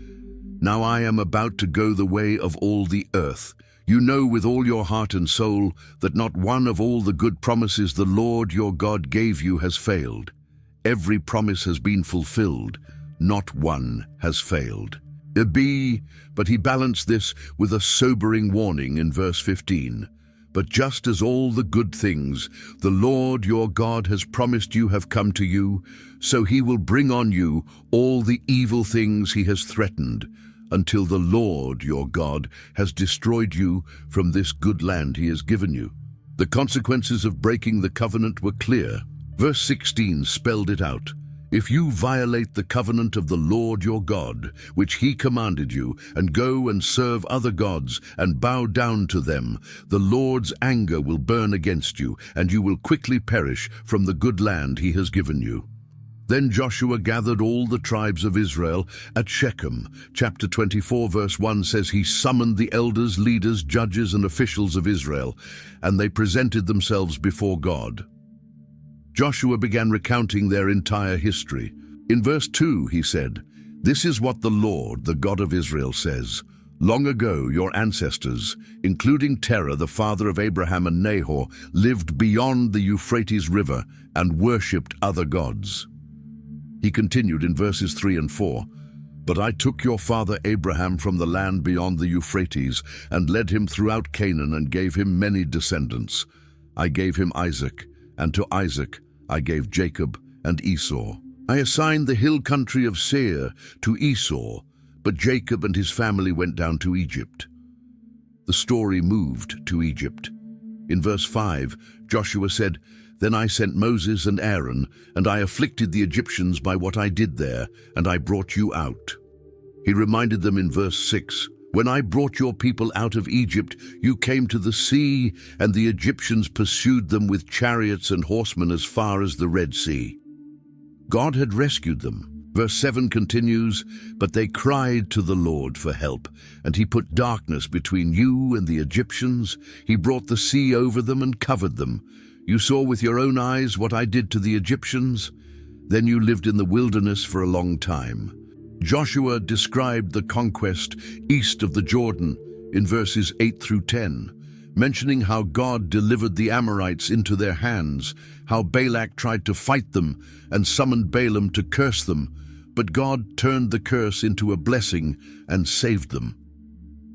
"Now I am about to go the way of all the earth. You know with all your heart and soul that not one of all the good promises the Lord your God gave you has failed. Every promise has been fulfilled, not one has failed." But he balanced this with a sobering warning in verse 15. "But just as all the good things the Lord your God has promised you have come to you, so he will bring on you all the evil things he has threatened, until the Lord your God has destroyed you from this good land he has given you." The consequences of breaking the covenant were clear. Verse 16 spelled it out. "If you violate the covenant of the Lord your God, which he commanded you, and go and serve other gods and bow down to them, the Lord's anger will burn against you, and you will quickly perish from the good land he has given you." Then Joshua gathered all the tribes of Israel at Shechem. Chapter 24, verse 1 says he summoned the elders, leaders, judges, and officials of Israel, and they presented themselves before God. Joshua began recounting their entire history. In verse 2 he said, "This is what the Lord, the God of Israel, says. Long ago your ancestors, including Terah, the father of Abraham and Nahor, lived beyond the Euphrates River and worshipped other gods." He continued in verses 3 and 4, "But I took your father Abraham from the land beyond the Euphrates and led him throughout Canaan and gave him many descendants. I gave him Isaac, and to Isaac I gave Jacob and Esau. I assigned the hill country of Seir to Esau, but Jacob and his family went down to Egypt." The story moved to Egypt. In verse 5, Joshua said, "Then I sent Moses and Aaron, and I afflicted the Egyptians by what I did there, and I brought you out." He reminded them in verse 6, "When I brought your people out of Egypt, you came to the sea, and the Egyptians pursued them with chariots and horsemen as far as the Red Sea." God had rescued them. Verse 7 continues, "But they cried to the Lord for help, and he put darkness between you and the Egyptians. He brought the sea over them and covered them. You saw with your own eyes what I did to the Egyptians. Then you lived in the wilderness for a long time." Joshua described the conquest east of the Jordan in verses 8 through 10, mentioning how God delivered the Amorites into their hands, how Balak tried to fight them and summoned Balaam to curse them, but God turned the curse into a blessing and saved them.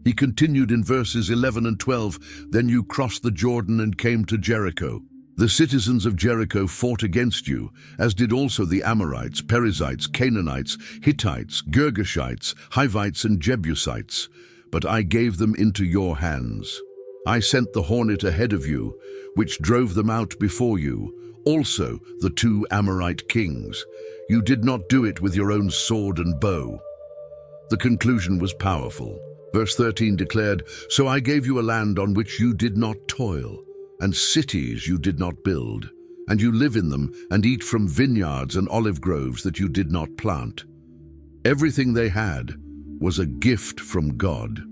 He continued in verses 11 and 12, "Then you crossed the Jordan and came to Jericho. The citizens of Jericho fought against you, as did also the Amorites, Perizzites, Canaanites, Hittites, Girgashites, Hivites, and Jebusites, but I gave them into your hands. I sent the hornet ahead of you, which drove them out before you, also the 2 Amorite kings. You did not do it with your own sword and bow." The conclusion was powerful. Verse 13 declared, "So I gave you a land on which you did not toil, and cities you did not build, and you live in them and eat from vineyards and olive groves that you did not plant." Everything they had was a gift from God.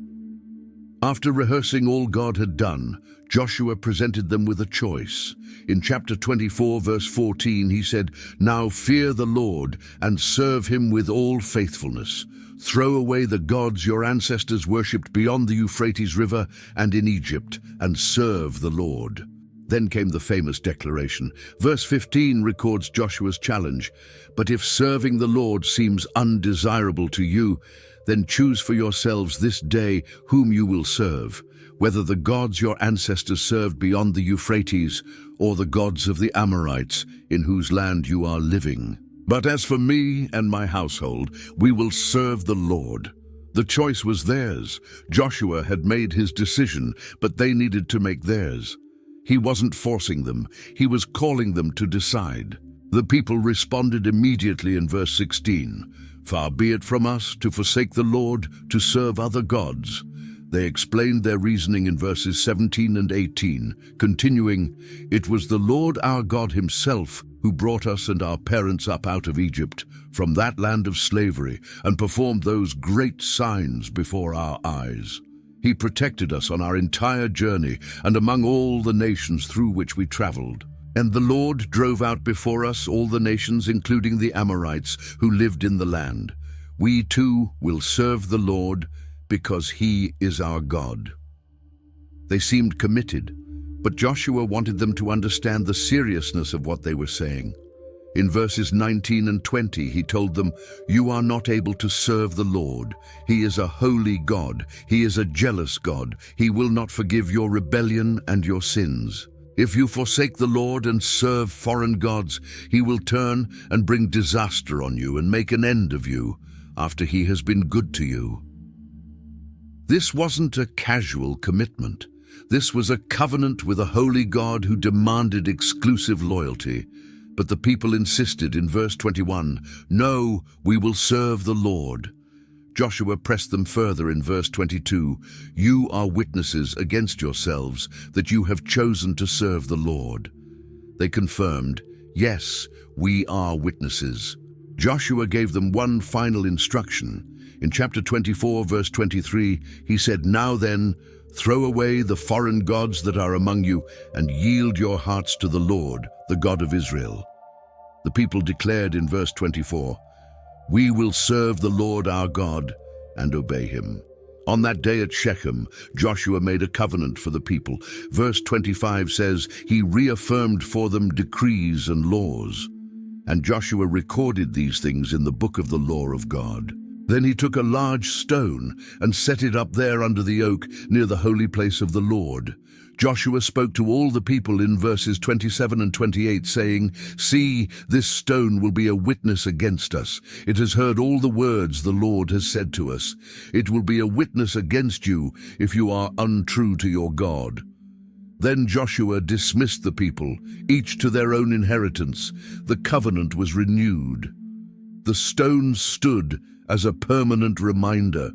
After rehearsing all God had done, Joshua presented them with a choice. In chapter 24, verse 14, he said, "Now fear the Lord and serve him with all faithfulness. Throw away the gods your ancestors worshipped beyond the Euphrates River and in Egypt, and serve the Lord." Then came the famous declaration. Verse 15 records Joshua's challenge. "But if serving the Lord seems undesirable to you, then choose for yourselves this day whom you will serve, whether the gods your ancestors served beyond the Euphrates, or the gods of the Amorites, in whose land you are living. But as for me and my household, we will serve the Lord." The choice was theirs. Joshua had made his decision, but they needed to make theirs. He wasn't forcing them. He was calling them to decide. The people responded immediately in verse 16, "Far be it from us to forsake the Lord, to serve other gods." They explained their reasoning in verses 17 and 18, continuing, "It was the Lord our God himself who brought us and our parents up out of Egypt, from that land of slavery, and performed those great signs before our eyes. He protected us on our entire journey and among all the nations through which we traveled. And the Lord drove out before us all the nations, including the Amorites, who lived in the land. We too will serve the Lord, because he is our God." They seemed committed, but Joshua wanted them to understand the seriousness of what they were saying. In verses 19 and 20, he told them, "You are not able to serve the Lord. He is a holy God. He is a jealous God. He will not forgive your rebellion and your sins. If you forsake the Lord and serve foreign gods, he will turn and bring disaster on you and make an end of you after he has been good to you." This wasn't a casual commitment. This was a covenant with a holy God who demanded exclusive loyalty. But the people insisted in verse 21, "No, we will serve the Lord." Joshua pressed them further in verse 22, "You are witnesses against yourselves that you have chosen to serve the Lord." They confirmed, "Yes, we are witnesses." Joshua gave them one final instruction. In chapter 24, verse 23, he said, "Now then, throw away the foreign gods that are among you, and yield your hearts to the Lord, the God of Israel." The people declared in verse 24, "We will serve the Lord our God and obey him." On that day at Shechem, Joshua made a covenant for the people. Verse 25 says, "He reaffirmed for them decrees and laws." And Joshua recorded these things in the book of the law of God. Then he took a large stone and set it up there under the oak near the holy place of the Lord. Joshua spoke to all the people in verses 27 and 28, saying, "See, this stone will be a witness against us. It has heard all the words the Lord has said to us. It will be a witness against you if you are untrue to your God." Then Joshua dismissed the people, each to their own inheritance. The covenant was renewed. The stone stood as a permanent reminder.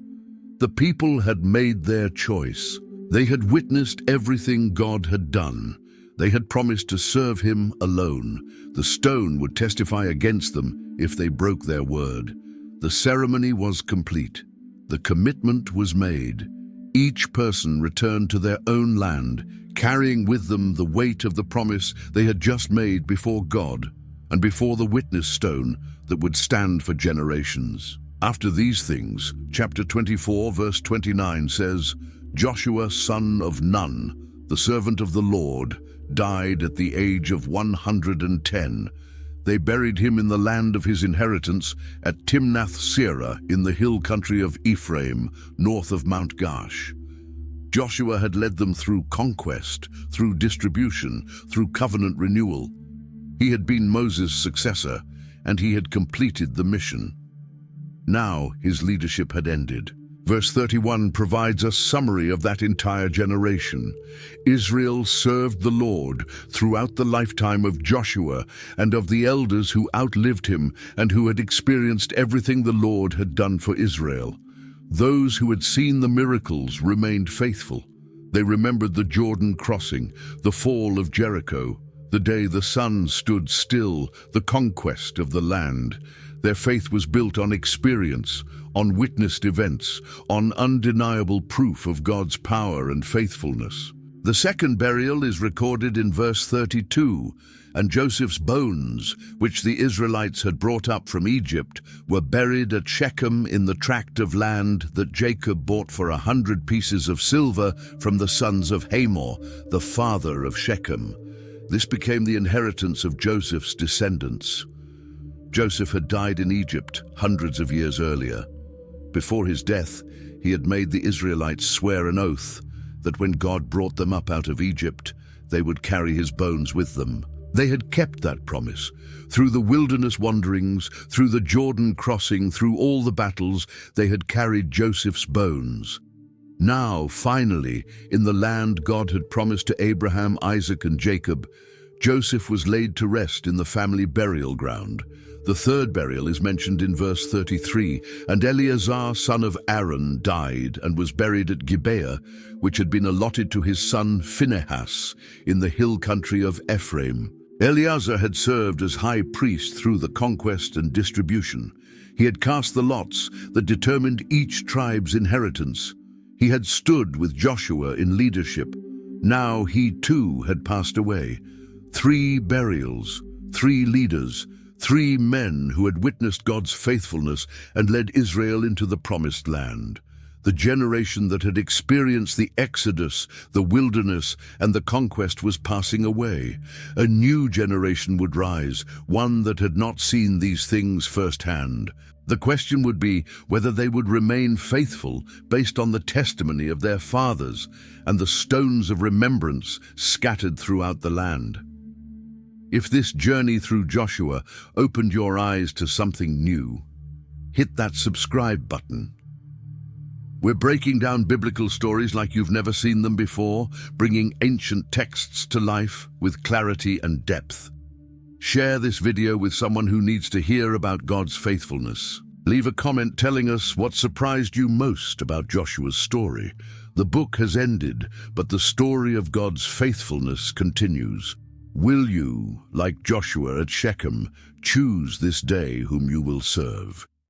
The people had made their choice. They had witnessed everything God had done. They had promised to serve him alone. The stone would testify against them if they broke their word. The ceremony was complete. The commitment was made. Each person returned to their own land, carrying with them the weight of the promise they had just made before God and before the witness stone that would stand for generations. After these things, chapter 24, verse 29 says, "Joshua, son of Nun, the servant of the Lord, died at the age of 110. They buried him in the land of his inheritance at Timnath-Serah in the hill country of Ephraim, north of Mount Gaash." Joshua had led them through conquest, through distribution, through covenant renewal. He had been Moses' successor, and he had completed the mission. Now his leadership had ended. Verse 31 provides a summary of that entire generation. Israel served the Lord throughout the lifetime of Joshua and of the elders who outlived him and who had experienced everything the Lord had done for Israel. Those who had seen the miracles remained faithful. They remembered the Jordan crossing, the fall of Jericho, the day the sun stood still, the conquest of the land. Their faith was built on experience, on witnessed events, on undeniable proof of God's power and faithfulness. The second burial is recorded in verse 32, and Joseph's bones, which the Israelites had brought up from Egypt, were buried at Shechem in the tract of land that Jacob bought for 100 pieces of silver from the sons of Hamor, the father of Shechem. This became the inheritance of Joseph's descendants. Joseph had died in Egypt hundreds of years earlier. Before his death, he had made the Israelites swear an oath that when God brought them up out of Egypt, they would carry his bones with them. They had kept that promise. Through the wilderness wanderings, through the Jordan crossing, through all the battles, they had carried Joseph's bones. Now, finally, in the land God had promised to Abraham, Isaac, and Jacob, Joseph was laid to rest in the family burial ground. The third burial is mentioned in verse 33, and Eleazar, son of Aaron, died and was buried at Gibeah, which had been allotted to his son Phinehas in the hill country of Ephraim. Eleazar had served as high priest through the conquest and distribution. He had cast the lots that determined each tribe's inheritance. He had stood with Joshua in leadership. Now he too had passed away. 3 burials, 3 leaders, 3 men who had witnessed God's faithfulness and led Israel into the promised land. The generation that had experienced the Exodus, the wilderness, and the conquest was passing away. A new generation would rise, one that had not seen these things firsthand. The question would be whether they would remain faithful based on the testimony of their fathers and the stones of remembrance scattered throughout the land. If this journey through Joshua opened your eyes to something new, hit that subscribe button. We're breaking down biblical stories like you've never seen them before, bringing ancient texts to life with clarity and depth. Share this video with someone who needs to hear about God's faithfulness. Leave a comment telling us what surprised you most about Joshua's story. The book has ended, but the story of God's faithfulness continues. Will you, like Joshua at Shechem, choose this day whom you will serve?